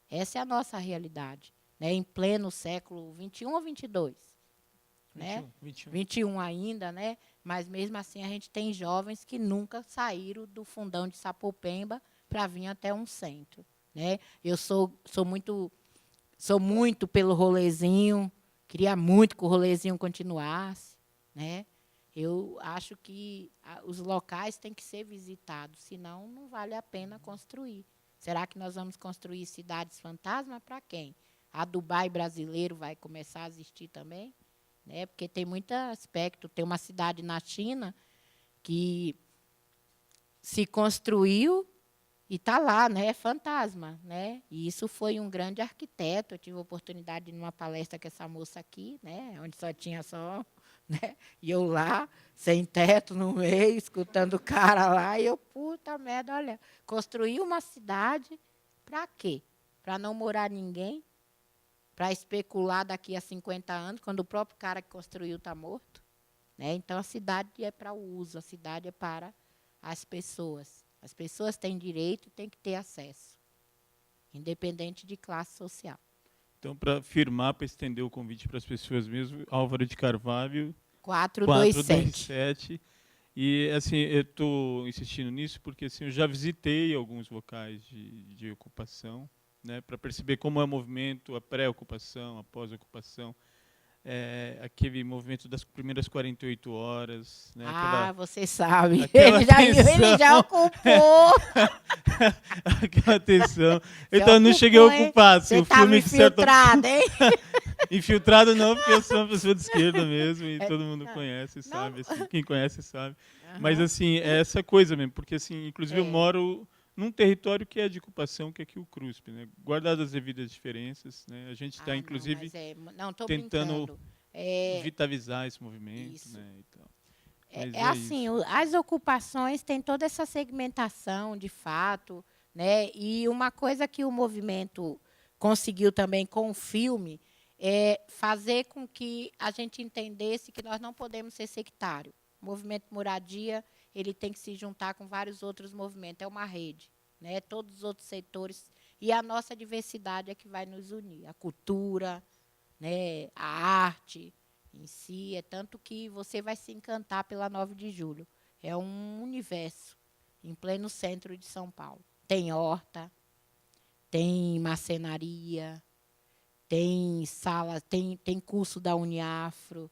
Essa é a nossa realidade, né? Em pleno século XXI ou XXII. Né? 21 ainda, né? Mas, mesmo assim, a gente tem jovens que nunca saíram do fundão de Sapopemba para vir até um centro. Né? Eu sou muito pelo rolezinho, queria muito que o rolezinho continuasse. Né? Eu acho que os locais têm que ser visitados, senão não vale a pena construir. Será que nós vamos construir cidades fantasma para quem? A Dubai brasileiro vai começar a existir também? Né? Porque tem muito aspecto. Tem uma cidade na China que se construiu e está lá, né? É fantasma. Né? E isso foi um grande arquiteto. Eu tive a oportunidade de ir numa palestra com essa moça aqui, né? Onde só tinha só... Né? E eu lá, sem teto no meio, escutando o cara lá, e eu, puta merda, olha, construir uma cidade para quê? Para não morar ninguém? Para especular daqui a 50 anos, quando o próprio cara que construiu está morto? Né? Então, a cidade é para o uso, a cidade é para as pessoas. As pessoas têm direito e têm que ter acesso, independente de classe social. Então, para firmar, para estender o convite para as pessoas mesmo, Álvaro de Carvalho, 427. E, assim, eu estou insistindo nisso porque assim, eu já visitei alguns locais de ocupação, né, para perceber como é o movimento, a pré-ocupação, a pós-ocupação, aquele movimento das primeiras 48 horas. Né, você sabe. Ele já ocupou. Aquela tensão. Então, eu não cheguei a ocupar. Assim, você estava infiltrado, hein? Infiltrado não, porque eu sou uma pessoa de esquerda mesmo, e todo mundo conhece, sabe. Assim, quem conhece sabe. Mas, assim, é essa coisa mesmo, porque, assim, inclusive, eu moro num território que é de ocupação, que é aqui o CRUSP, né? Guardadas as devidas diferenças, né? A gente está, inclusive, tentando vitalizar esse movimento. Né? Então, assim, as ocupações têm toda essa segmentação, de fato, né? E uma coisa que o movimento conseguiu também com o filme é fazer com que a gente entendesse que nós não podemos ser sectário. O movimento Moradia, ele tem que se juntar com vários outros movimentos, é uma rede, né? Todos os outros setores, e a nossa diversidade é que vai nos unir, a cultura, né? A arte em si, é tanto que você vai se encantar pela 9 de julho. É um universo em pleno centro de São Paulo. Tem horta, tem marcenaria, tem sala, tem curso da Uniafro,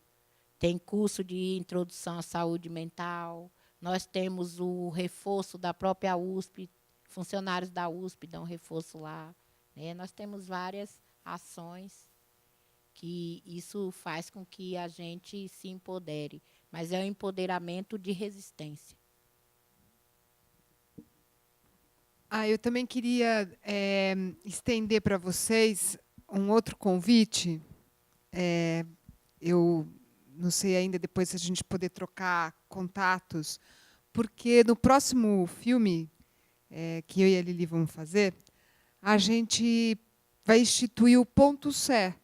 tem curso de introdução à saúde mental. Nós temos o reforço da própria USP, funcionários da USP dão reforço lá. Né? Nós temos várias ações que isso faz com que a gente se empodere, mas é um empoderamento de resistência. Eu também queria estender para vocês um outro convite. Eu não sei ainda, depois, se a gente poder trocar contatos, porque no próximo filme que eu e a Lili vamos fazer, a gente vai instituir o ponto Sé.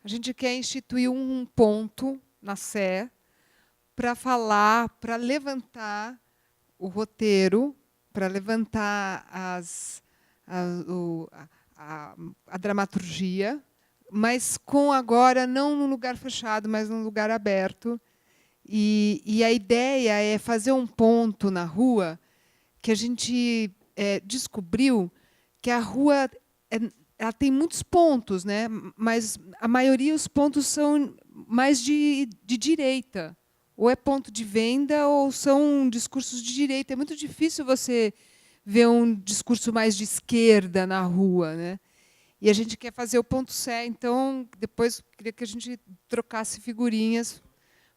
A gente quer instituir um ponto na Sé para falar, para levantar o roteiro, para levantar a dramaturgia, mas com agora não num lugar fechado, mas num lugar aberto. E a ideia é fazer um ponto na rua que a gente descobriu que a rua ela tem muitos pontos, né? Mas a maioria dos pontos são mais de direita. Ou é ponto de venda ou são discursos de direita. É muito difícil você ver um discurso mais de esquerda na rua, né? E a gente quer fazer o ponto C, então depois queria que a gente trocasse figurinhas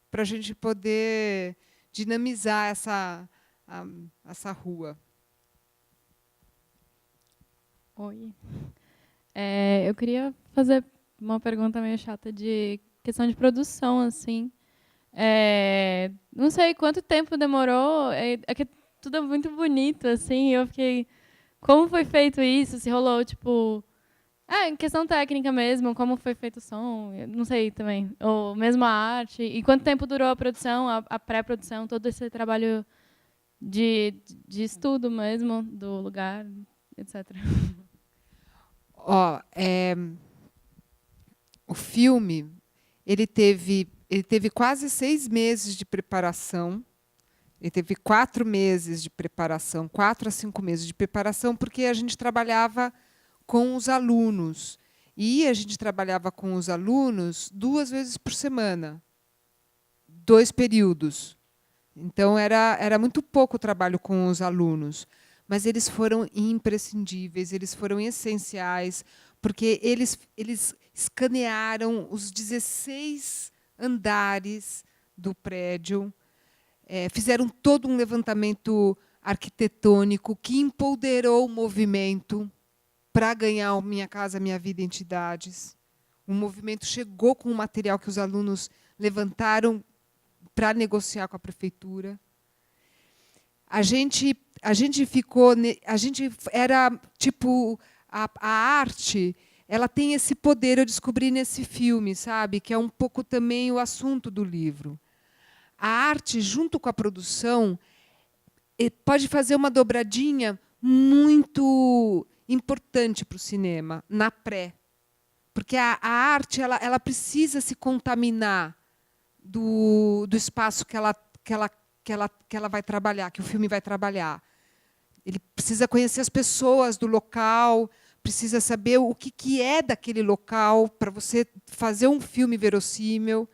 para a gente poder dinamizar essa rua. Oi. Eu queria fazer uma pergunta meio chata de questão de produção, assim. Não sei quanto tempo demorou. Que tudo é muito bonito, assim. Eu fiquei, como foi feito isso? Se rolou, tipo, em questão técnica mesmo, como foi feito o som? Eu não sei também. Ou mesmo a arte. E quanto tempo durou a produção, a pré-produção, todo esse trabalho de estudo mesmo do lugar, etc. O filme ele teve quase 6 meses de preparação. Ele teve 4 meses de preparação, 4 a 5 meses de preparação, porque a gente trabalhava com os alunos. E a gente trabalhava com os alunos 2 vezes por semana, 2 períodos. Então, era muito pouco o trabalho com os alunos. Mas eles foram imprescindíveis, eles foram essenciais, porque eles escanearam os 16 andares do prédio, fizeram todo um levantamento arquitetônico que empoderou o movimento para ganhar o Minha Casa Minha Vida Entidades. O movimento chegou com o material que os alunos levantaram para negociar com a prefeitura. A gente era tipo a arte, ela tem esse poder, eu descobri nesse filme, sabe, que é um pouco também o assunto do livro. A arte, junto com a produção, pode fazer uma dobradinha muito importante para o cinema, na pré. Porque a arte ela precisa se contaminar do espaço que ela vai trabalhar, que o filme vai trabalhar. Ele precisa conhecer as pessoas do local, precisa saber o que é daquele local para você fazer um filme verossímil.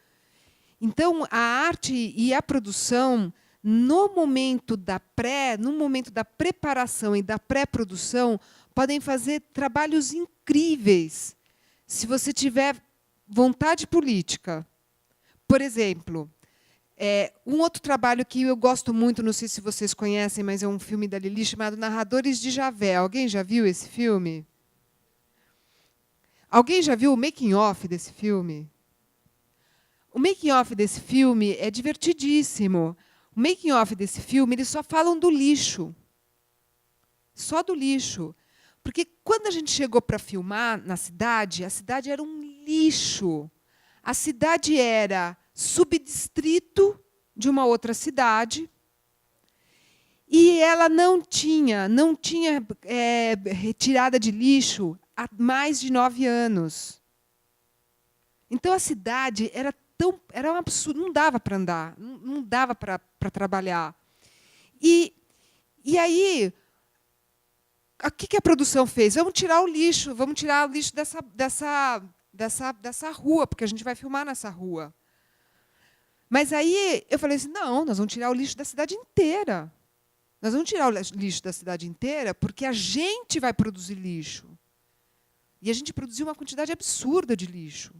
Então, a arte e a produção, no momento da preparação e da pré-produção, podem fazer trabalhos incríveis, se você tiver vontade política. Por exemplo, um outro trabalho que eu gosto muito, não sei se vocês conhecem, mas é um filme da Lili, chamado Narradores de Javé. Alguém já viu esse filme? Alguém já viu o making-of desse filme? O making-of desse filme é divertidíssimo. O making-of desse filme, eles só falam do lixo. Só do lixo. Porque quando a gente chegou para filmar na cidade, a cidade era um lixo. A cidade era subdistrito de uma outra cidade e ela não tinha retirada de lixo há mais de 9 anos. Então a cidade era um absurdo, não dava para andar, não dava para trabalhar. E aí, o que a produção fez? Vamos tirar o lixo dessa rua, porque a gente vai filmar nessa rua. Mas aí eu falei assim, não, nós vamos tirar o lixo da cidade inteira. Nós vamos tirar o lixo da cidade inteira porque a gente vai produzir lixo. E a gente produziu uma quantidade absurda de lixo.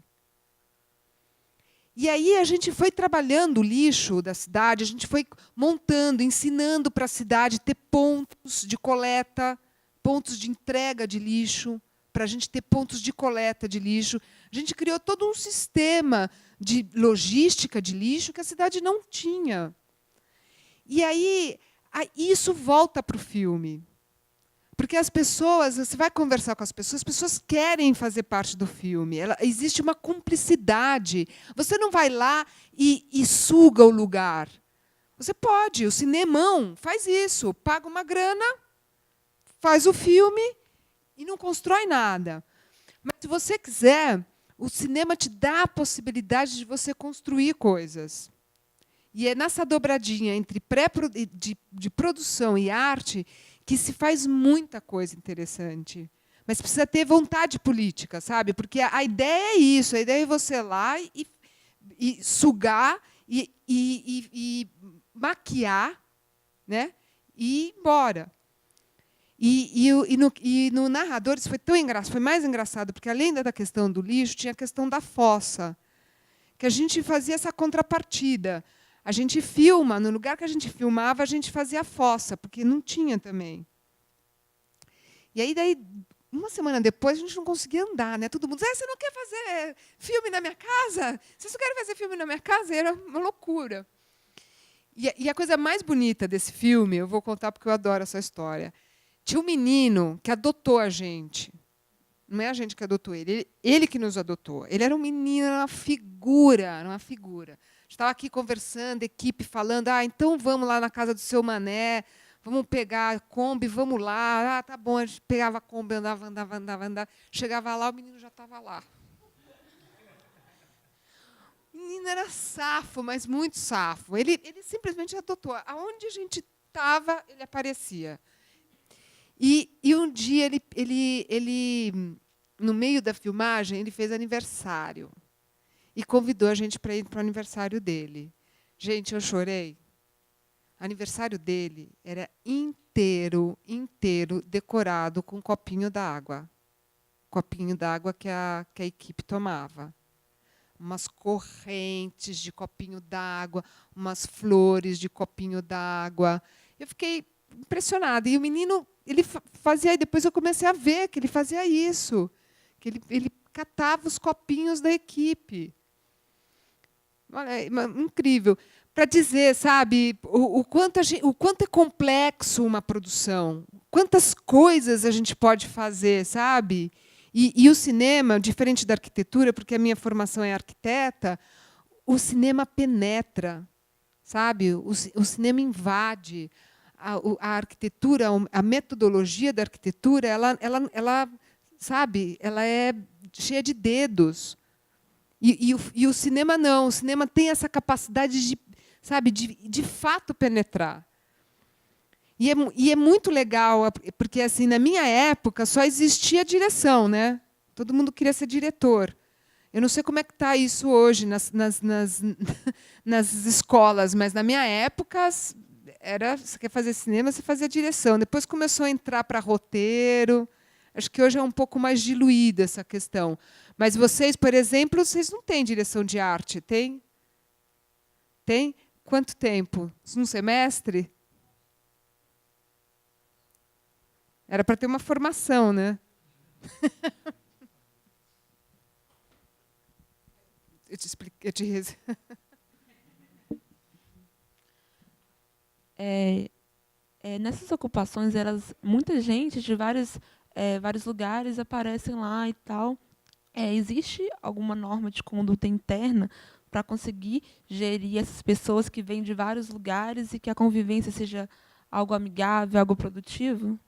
E aí a gente foi trabalhando o lixo da cidade, a gente foi montando, ensinando para a cidade ter pontos de coleta, pontos de entrega de lixo, para a gente ter pontos de coleta de lixo. A gente criou todo um sistema de logística de lixo que a cidade não tinha. E aí isso volta para o filme. Porque as pessoas, você vai conversar com as pessoas querem fazer parte do filme. Existe uma cumplicidade. Você não vai lá e suga o lugar. Você pode, o cinemão faz isso, paga uma grana, faz o filme e não constrói nada. Mas, se você quiser, o cinema te dá a possibilidade de você construir coisas. E é nessa dobradinha entre de produção e arte que se faz muita coisa interessante. Mas precisa ter vontade política, sabe? Porque a ideia é isso, a ideia é você ir lá e sugar e maquiar, né? E ir embora. No narrador isso foi tão engraçado, foi mais engraçado, porque além da questão do lixo, tinha a questão da fossa, que a gente fazia essa contrapartida. A gente filma, no lugar que a gente filmava, a gente fazia a fossa, porque não tinha também. E aí, uma semana depois, a gente não conseguia andar, né? Todo mundo dizia, você não quer fazer filme na minha casa? Vocês não querem fazer filme na minha casa? E era uma loucura. E a coisa mais bonita desse filme, eu vou contar porque eu adoro essa história. Tinha um menino que adotou a gente. Não é a gente que adotou ele, ele que nos adotou. Ele era um menino, era uma figura, uma figura. A gente estava aqui conversando, equipe falando, então vamos lá na casa do seu Mané, vamos pegar a Kombi, vamos lá. Tá bom, a gente pegava a Kombi, andava. Chegava lá, o menino já estava lá. O menino era safo, mas muito safo. Ele simplesmente adotou. Aonde a gente estava, ele aparecia. E um dia, ele, no meio da filmagem, ele fez aniversário. E convidou a gente para ir para o aniversário dele. Gente, eu chorei. O aniversário dele era inteiro decorado com um copinho d'água. Copinho d'água que a equipe tomava. Umas correntes de copinho d'água, umas flores de copinho d'água. Eu fiquei impressionada. E o menino, ele fazia, e depois eu comecei a ver que ele fazia isso, que ele catava os copinhos da equipe. Olha, incrível. Para dizer, sabe, o quanto é complexo uma produção, quantas coisas a gente pode fazer, sabe? E o cinema, diferente da arquitetura, porque a minha formação é arquiteta, o cinema penetra, sabe? O cinema invade. A arquitetura, a metodologia da arquitetura, ela sabe, ela é cheia de dedos. E o cinema não. O cinema tem essa capacidade de, sabe, de fato penetrar. E é muito legal, porque assim, na minha época só existia direção, né? Todo mundo queria ser diretor. Eu não sei como é que está isso hoje nas escolas, mas na minha época você quer fazer cinema, você fazia direção. Depois começou a entrar para roteiro. Acho que hoje é um pouco mais diluída essa questão. Mas vocês, por exemplo, vocês não têm direção de arte, tem? Tem? Quanto tempo? Um semestre? Era para ter uma formação, né? Eu te explico. Nessas ocupações, muita gente de vários lugares aparecem lá e tal. Existe alguma norma de conduta interna para conseguir gerir essas pessoas que vêm de vários lugares e que a convivência seja algo amigável, algo produtivo?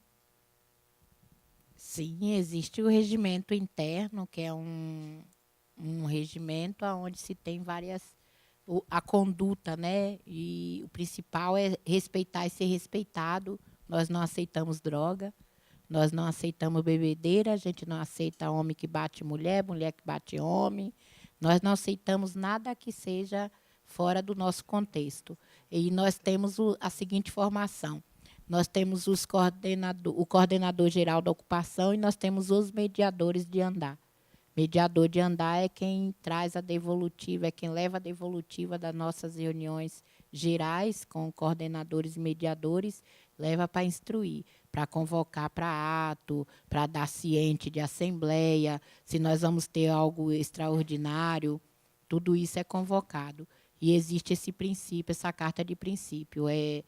Sim, existe o regimento interno, que é um regimento onde se tem a conduta, né? E o principal é respeitar e ser respeitado. Nós não aceitamos droga, nós não aceitamos bebedeira, a gente não aceita homem que bate mulher, mulher que bate homem. Nós não aceitamos nada que seja fora do nosso contexto. E nós temos a seguinte formação. Nós temos o coordenador geral da ocupação e nós temos os mediadores de andar. Mediador de andar é quem traz a devolutiva, é quem leva a devolutiva das nossas reuniões gerais com coordenadores e mediadores, leva para instruir, para convocar para ato, para dar ciente de assembleia, se nós vamos ter algo extraordinário, tudo isso é convocado. E existe esse princípio, essa carta de princípio, é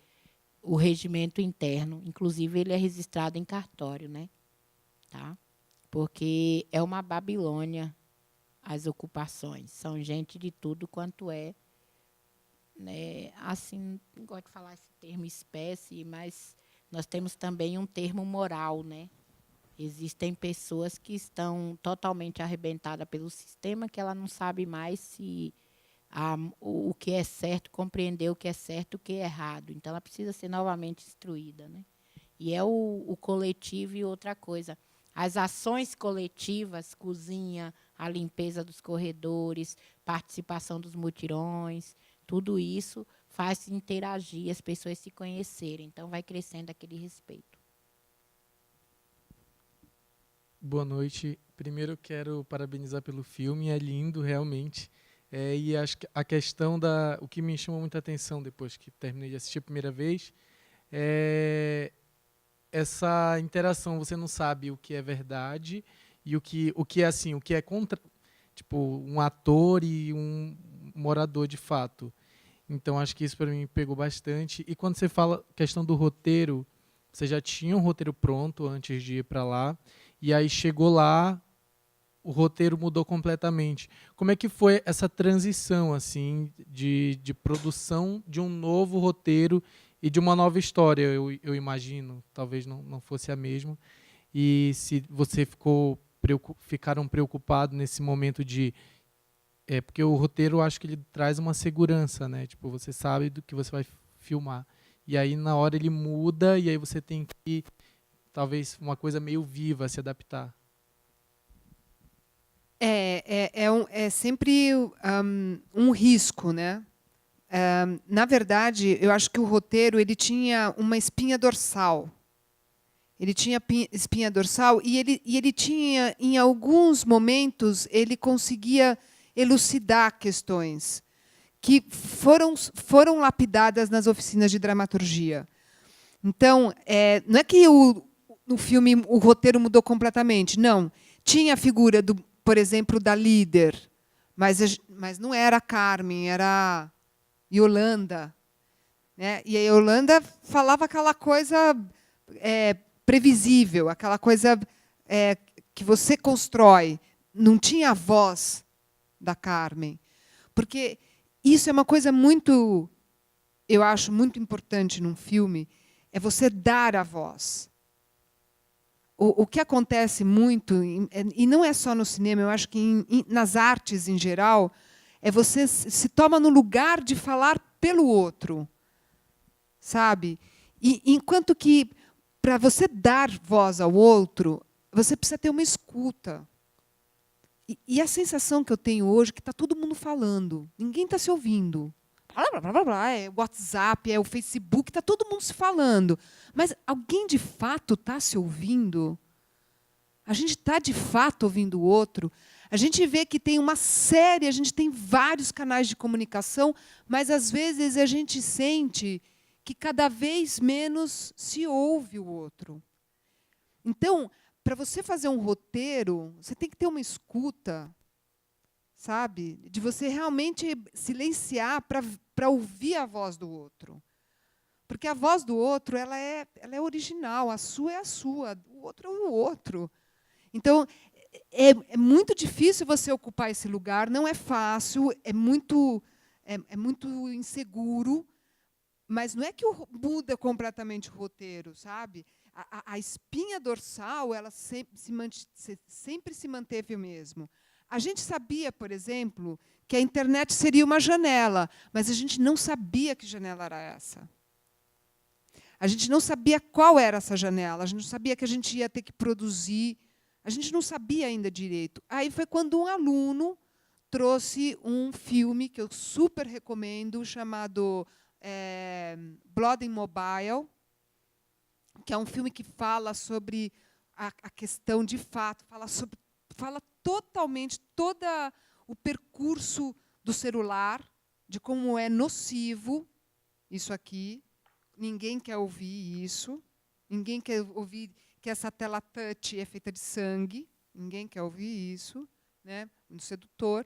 o regimento interno, inclusive ele é registrado em cartório, né? Tá? Porque é uma Babilônia as ocupações, são gente de tudo quanto é, né? Assim, não gosto de falar esse termo espécie, mas nós temos também um termo moral, né? Existem pessoas que estão totalmente arrebentadas pelo sistema, que ela não sabe mais se o que é certo, compreender o que é certo e o que é errado. Então, ela precisa ser novamente instruída, né? E é o coletivo e outra coisa. As ações coletivas, cozinha, a limpeza dos corredores, participação dos mutirões, tudo isso faz interagir, as pessoas se conhecerem. Então, vai crescendo aquele respeito. Boa noite. Primeiro, eu quero parabenizar pelo filme, é lindo, realmente. E acho que a questão o que me chamou muita atenção depois que terminei de assistir a primeira vez é essa interação. Você não sabe o que é verdade e o que é assim, o que é contra, tipo, um ator e um morador de fato. Então, acho que isso para mim pegou bastante. E quando você fala questão do roteiro, você já tinha um roteiro pronto antes de ir para lá, e aí chegou lá, o roteiro mudou completamente. Como é que foi essa transição assim de produção de um novo roteiro e de uma nova história? Eu imagino, talvez não fosse a mesma. E se você ficaram preocupados nesse momento de... porque o roteiro, eu acho que ele traz uma segurança, né? Tipo, você sabe do que você vai filmar. E aí, na hora, ele muda, e aí você tem que, talvez, uma coisa meio viva, se adaptar. É sempre um risco, né? Na verdade, eu acho que o roteiro ele tinha uma espinha dorsal. Ele tinha espinha dorsal e ele tinha, em alguns momentos, ele conseguia elucidar questões que foram lapidadas nas oficinas de dramaturgia. Então, não é que no filme o roteiro mudou completamente, não. Tinha a figura, por exemplo, da líder, mas não era a Carmen, era a Yolanda. Né? E a Yolanda falava aquela coisa previsível, aquela coisa que você constrói. Não tinha a voz da Carmen. Porque isso é uma coisa muito, eu acho, muito importante num filme, é você dar a voz. O que acontece muito, e não é só no cinema, eu acho que nas artes em geral, é você se toma no lugar de falar pelo outro. Sabe? E enquanto que, para você dar voz ao outro, você precisa ter uma escuta. E a sensação que eu tenho hoje é que está todo mundo falando, ninguém está se ouvindo. Blá, blá, blá, blá, é o WhatsApp, é o Facebook, está todo mundo se falando. Mas alguém de fato está se ouvindo? A gente está de fato ouvindo o outro? A gente vê que tem uma série, a gente tem vários canais de comunicação, mas às vezes a gente sente que cada vez menos se ouve o outro. Então, para você fazer um roteiro, você tem que ter uma escuta, sabe? De você realmente silenciar para ouvir a voz do outro. Porque a voz do outro ela é original, a sua é a sua, o outro é o outro. Então, é muito difícil você ocupar esse lugar, não é fácil, é muito inseguro, mas não é que muda completamente o roteiro, sabe? A espinha dorsal ela sempre se manteve o mesmo. A gente sabia, por exemplo, que a internet seria uma janela, mas a gente não sabia que janela era essa. A gente não sabia qual era essa janela, a gente não sabia que a gente ia ter que produzir, a gente não sabia ainda direito. Aí foi quando um aluno trouxe um filme que eu super recomendo, chamado Blood in Mobile, que é um filme que fala sobre a questão de fato, fala totalmente todo o percurso do celular, de como é nocivo isso aqui. Ninguém quer ouvir isso. Ninguém quer ouvir que essa tela touch é feita de sangue. Ninguém quer ouvir isso, né? Um sedutor.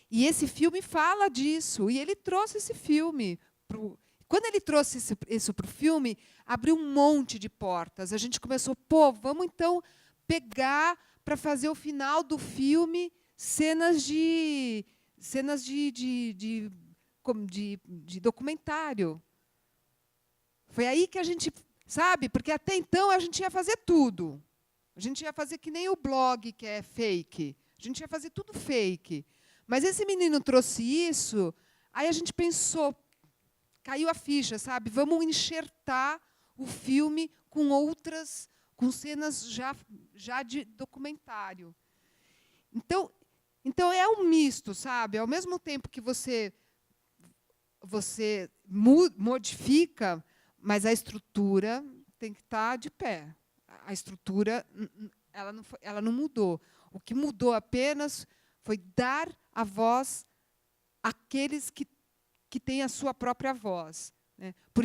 E esse filme fala disso. E ele trouxe esse filme. Quando ele trouxe isso para o filme, abriu um monte de portas. A gente começou, vamos então pegar para fazer o final do filme cenas de documentário. Foi aí que a gente, sabe? Porque até então a gente ia fazer tudo. A gente ia fazer que nem o blog, que é fake. A gente ia fazer tudo fake. Mas esse menino trouxe isso, aí a gente pensou, caiu a ficha, sabe? Vamos enxertar o filme com outras, com cenas já de documentário. Então é um misto, sabe? Ao mesmo tempo que você modifica, mas a estrutura tem que estar de pé. A estrutura ela não mudou. O que mudou apenas foi dar a voz àqueles que têm a sua própria voz, né? Por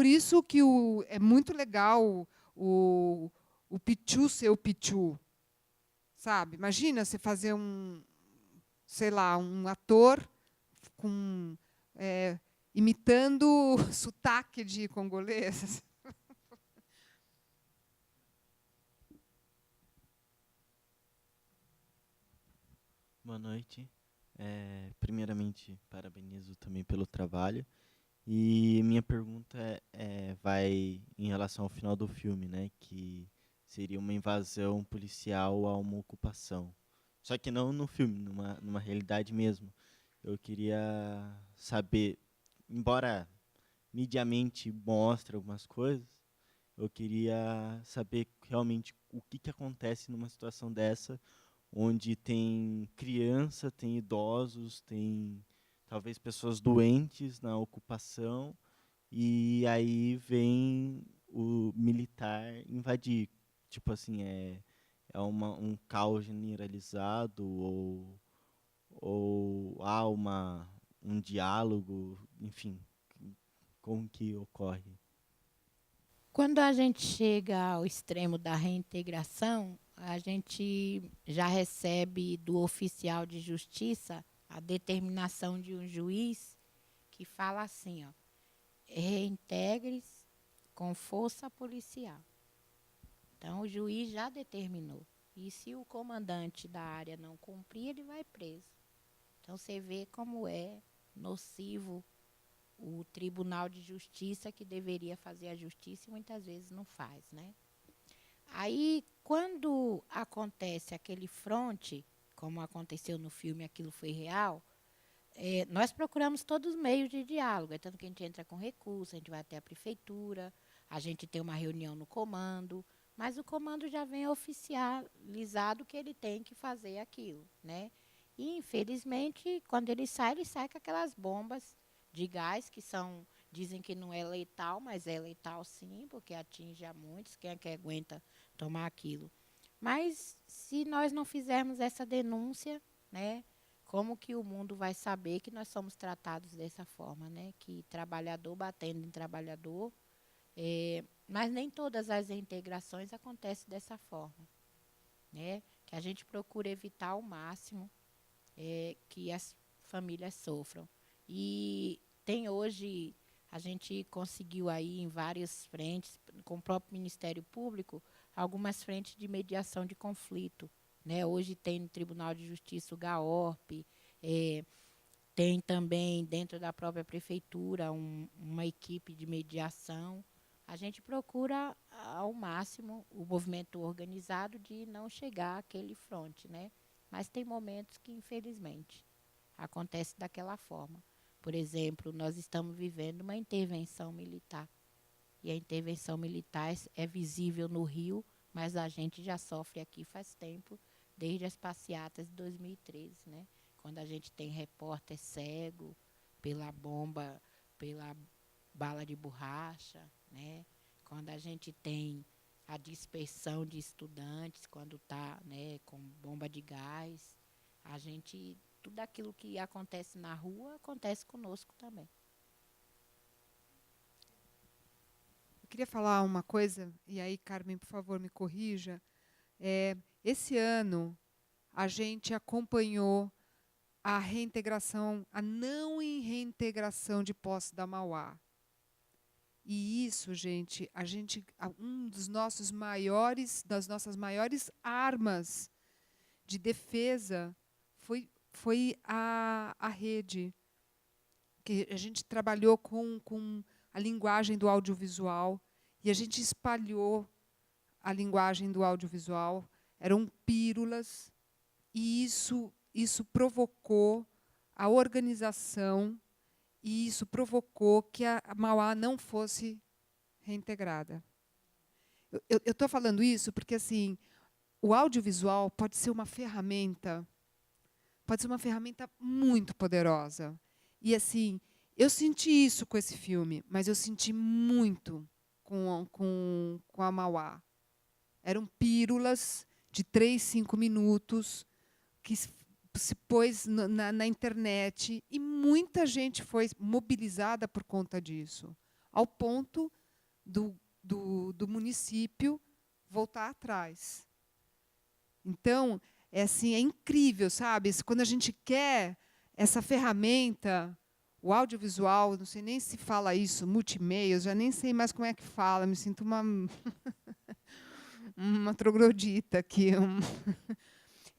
isso que é muito legal o Pichu ser o Pichu, sabe? Imagina você fazer sei lá, um ator imitando sotaque de congolês. Boa noite. Primeiramente, parabenizo também pelo trabalho. E minha pergunta vai em relação ao final do filme, né? Que seria uma invasão policial a uma ocupação. Só que não no filme, numa realidade mesmo. Eu queria saber, embora mediamente mostre algumas coisas, eu queria saber realmente o que acontece numa situação dessa, onde tem criança, tem idosos, tem talvez pessoas doentes na ocupação, e aí vem o militar invadir. Tipo assim, um caos generalizado, ou há um diálogo, enfim, como que ocorre? Quando a gente chega ao extremo da reintegração, a gente já recebe do oficial de justiça a determinação de um juiz que fala assim, ó, reintegre-se com força policial. Então, o juiz já determinou. E se o comandante da área não cumprir, ele vai preso. Então, você vê como é nocivo o Tribunal de Justiça, que deveria fazer a justiça e muitas vezes não faz, né? Aí, quando acontece aquele fronte, como aconteceu no filme Aquilo Foi Real, nós procuramos todos os meios de diálogo. É tanto que a gente entra com recurso, a gente vai até a prefeitura, a gente tem uma reunião no comando, mas o comando já vem oficializado que ele tem que fazer aquilo, né? E, infelizmente, quando ele sai com aquelas bombas de gás que dizem que não é letal, mas é letal sim, porque atinge a muitos, quem é que aguenta tomar aquilo. Mas se nós não fizermos essa denúncia, né, como que o mundo vai saber que nós somos tratados dessa forma, né? Que trabalhador batendo em trabalhador, mas nem todas as reintegrações acontecem dessa forma, né? Que a gente procura evitar ao máximo que as famílias sofram. E tem hoje, a gente conseguiu aí em várias frentes, com o próprio Ministério Público, algumas frentes de mediação de conflito, né? Hoje tem no Tribunal de Justiça o GAORP, tem também dentro da própria prefeitura uma equipe de mediação. A gente procura ao máximo o movimento organizado de não chegar àquele fronte, né? Mas tem momentos que, infelizmente, acontece daquela forma. Por exemplo, nós estamos vivendo uma intervenção militar. E a intervenção militar é visível no Rio, mas a gente já sofre aqui faz tempo, desde as passeatas de 2013, né? Quando a gente tem repórter cego pela bomba, pela bala de borracha, né? Quando a gente tem a dispersão de estudantes, quando está, né, com bomba de gás, tudo aquilo que acontece na rua acontece conosco também. Eu queria falar uma coisa, e aí, Carmen, por favor, me corrija. Esse ano, a gente acompanhou a reintegração, a não reintegração de Poços da Mauá. E isso, gente, das nossas maiores armas de defesa foi a rede, que a gente trabalhou com a linguagem do audiovisual e a gente espalhou a linguagem do audiovisual. Eram pílulas e isso provocou a organização e isso provocou que a Mauá não fosse reintegrada. Eu estou falando isso porque assim, o audiovisual pode ser uma ferramenta muito poderosa. E assim, eu senti isso com esse filme, mas eu senti muito com a Mauá. Eram pílulas de 3, 5 minutos que se pôs na internet e muita gente foi mobilizada por conta disso, ao ponto do município voltar atrás. Então, assim, é incrível, sabe? Quando a gente quer essa ferramenta, o audiovisual, não sei nem se fala isso, multimeia, eu já nem sei mais como é que fala, me sinto uma troglodita aqui.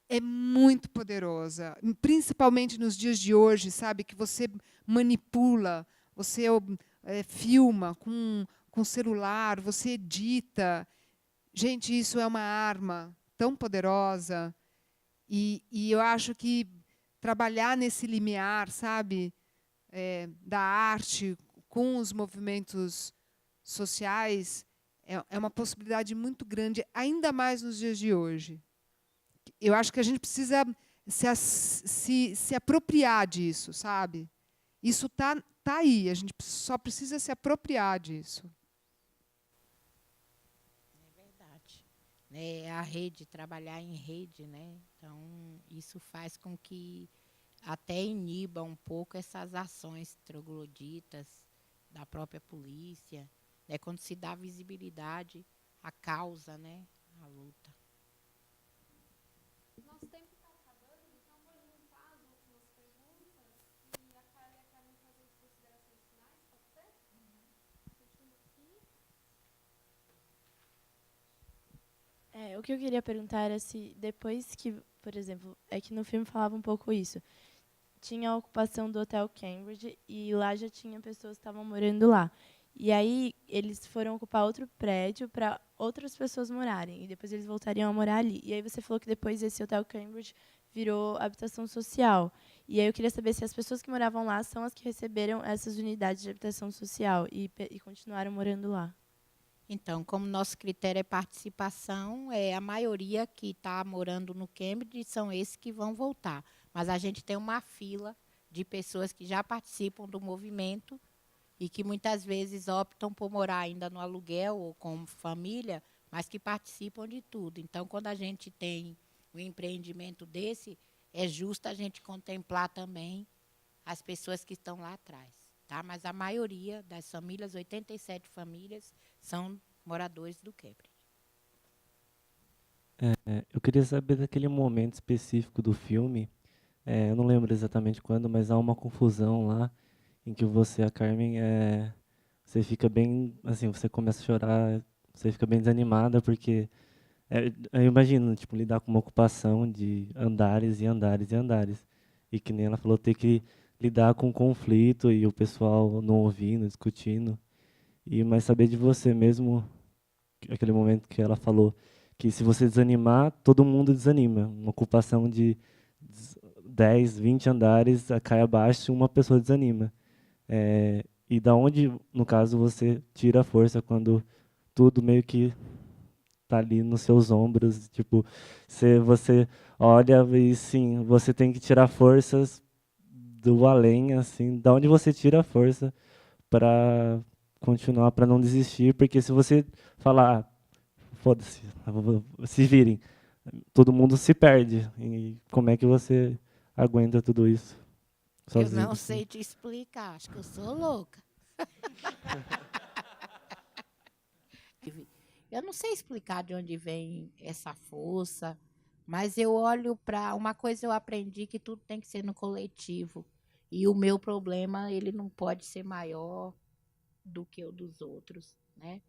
É muito poderosa, principalmente nos dias de hoje, sabe? Que você manipula, você filma com celular, você edita. Gente, isso é uma arma tão poderosa. E eu acho que trabalhar nesse limiar, sabe, da arte com os movimentos sociais é uma possibilidade muito grande, ainda mais nos dias de hoje. Eu acho que a gente precisa se apropriar disso, sabe? Isso tá aí, a gente só precisa se apropriar disso. É verdade. A rede, trabalhar em rede, né? Então, isso faz com que até iniba um pouco essas ações trogloditas da própria polícia, né? Quando se dá visibilidade à causa, né? À luta. Nosso tempo está acabando, então vou juntar as últimas perguntas e a Carla e a Carmen fazer as considerações finais, pode ser? Último aqui. O que eu queria perguntar era se depois que, por exemplo, é que no filme falava um pouco isso, tinha a ocupação do Hotel Cambridge e lá já tinha pessoas que estavam morando lá. E aí eles foram ocupar outro prédio para outras pessoas morarem. E depois eles voltariam a morar ali. E aí você falou que depois esse Hotel Cambridge virou habitação social. E aí eu queria saber se as pessoas que moravam lá são as que receberam essas unidades de habitação social e continuaram morando lá. Então, como nosso critério é participação, a maioria que está morando no Cambridge são esses que vão voltar. Mas a gente tem uma fila de pessoas que já participam do movimento e que muitas vezes optam por morar ainda no aluguel ou como família, mas que participam de tudo. Então, quando a gente tem um empreendimento desse, é justo a gente contemplar também as pessoas que estão lá atrás. Tá? Mas a maioria das famílias, 87 famílias, são moradores do Cambridge. Eu queria saber daquele momento específico do filme, eu não lembro exatamente quando, mas há uma confusão lá, em que você, a Carmen, você fica bem, assim, você começa a chorar, você fica bem desanimada, porque eu imagino, tipo, lidar com uma ocupação de andares e andares e andares. E que nem ela falou, ter que lidar com conflito e o pessoal não ouvindo, discutindo. Mas saber de você mesmo, aquele momento que ela falou, que se você desanimar, todo mundo desanima. Uma ocupação de 10, 20 andares cai abaixo e uma pessoa desanima. E da onde, no caso, você tira a força quando tudo meio que está ali nos seus ombros, tipo, você olha e sim, você tem que tirar forças do além, assim, da onde você tira a força para continuar, para não desistir, porque se você falar, foda-se, se virem, todo mundo se perde. E como é que você aguenta tudo isso? Sozinho, Eu não assim? sei te explicar, acho que eu sou louca. Eu não sei explicar de onde vem essa força, mas eu olho para uma coisa, eu aprendi que tudo tem que ser no coletivo. E o meu problema, ele não pode ser maior do que o dos outros, né?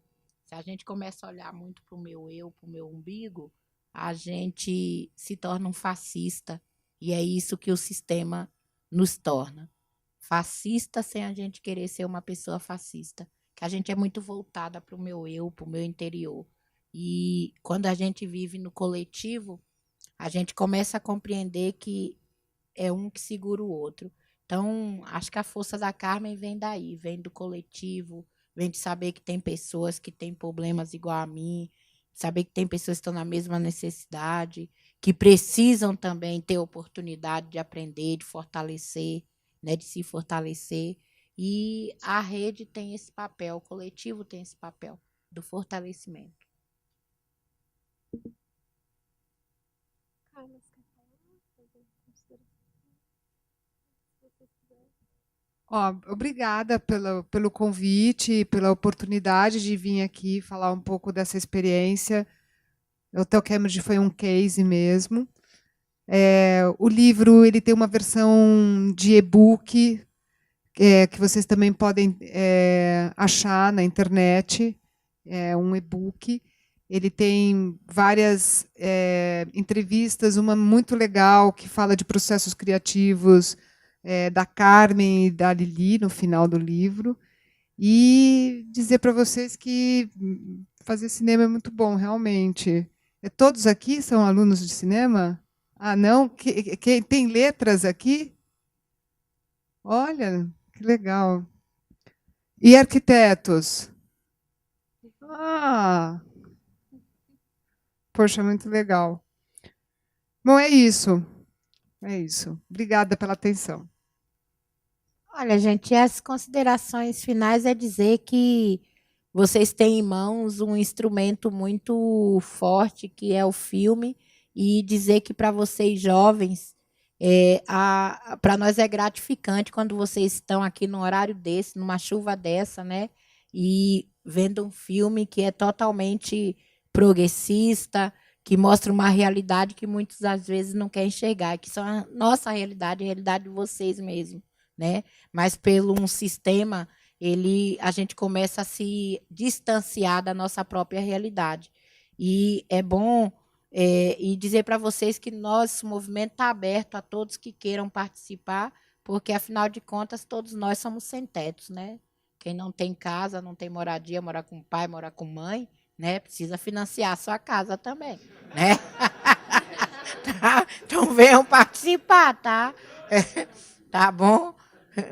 Se a gente começa a olhar muito para o meu eu, para o meu umbigo, a gente se torna um fascista. E é isso que o sistema nos torna. Fascista sem a gente querer ser uma pessoa fascista. Que a gente é muito voltada para o meu eu, para o meu interior. E quando a gente vive no coletivo, a gente começa a compreender que é um que segura o outro. Então, acho que a força da Carmen vem daí, vem do coletivo, vem de saber que tem pessoas que têm problemas igual a mim, saber que tem pessoas que estão na mesma necessidade, que precisam também ter oportunidade de aprender, de fortalecer, né, de se fortalecer. E a rede tem esse papel, o coletivo tem esse papel do fortalecimento. Obrigada pelo convite, pela oportunidade de vir aqui falar um pouco dessa experiência. O Hotel Cambridge foi um case mesmo. O livro ele tem uma versão de e-book que vocês também podem achar na internet. É um e-book. Ele tem várias entrevistas, uma muito legal que fala de processos criativos da Carmen e da Lili no final do livro. E dizer para vocês que fazer cinema é muito bom, realmente. Todos aqui são alunos de cinema? Ah, não? Tem letras aqui? Olha, que legal. E arquitetos? Ah! Poxa, muito legal. Bom, é isso. É isso. Obrigada pela atenção. Olha, gente, as considerações finais é dizer que vocês têm em mãos um instrumento muito forte, que é o filme, e dizer que para vocês jovens, para nós é gratificante quando vocês estão aqui num horário desse, numa chuva dessa, né? E vendo um filme que é totalmente progressista, que mostra uma realidade que muitas às vezes não quer enxergar, que são a nossa realidade, a realidade de vocês mesmo, né? Mas pelo um sistema, a gente começa a se distanciar da nossa própria realidade. E é bom e dizer para vocês que esse movimento está aberto a todos que queiram participar, porque, afinal de contas, todos nós somos sem tetos, né? Quem não tem casa, não tem moradia, mora com pai, mora com mãe, né? Precisa financiar a sua casa também, né? Tá? Então venham participar, tá? Tá bom?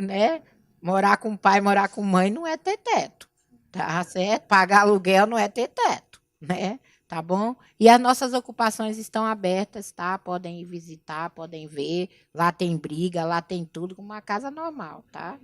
Né? Morar com pai, morar com mãe não é ter teto, tá certo? Pagar aluguel não é ter teto, né? Tá bom? E as nossas ocupações estão abertas, tá? Podem ir visitar, podem ver. Lá tem briga, lá tem tudo, como uma casa normal, tá?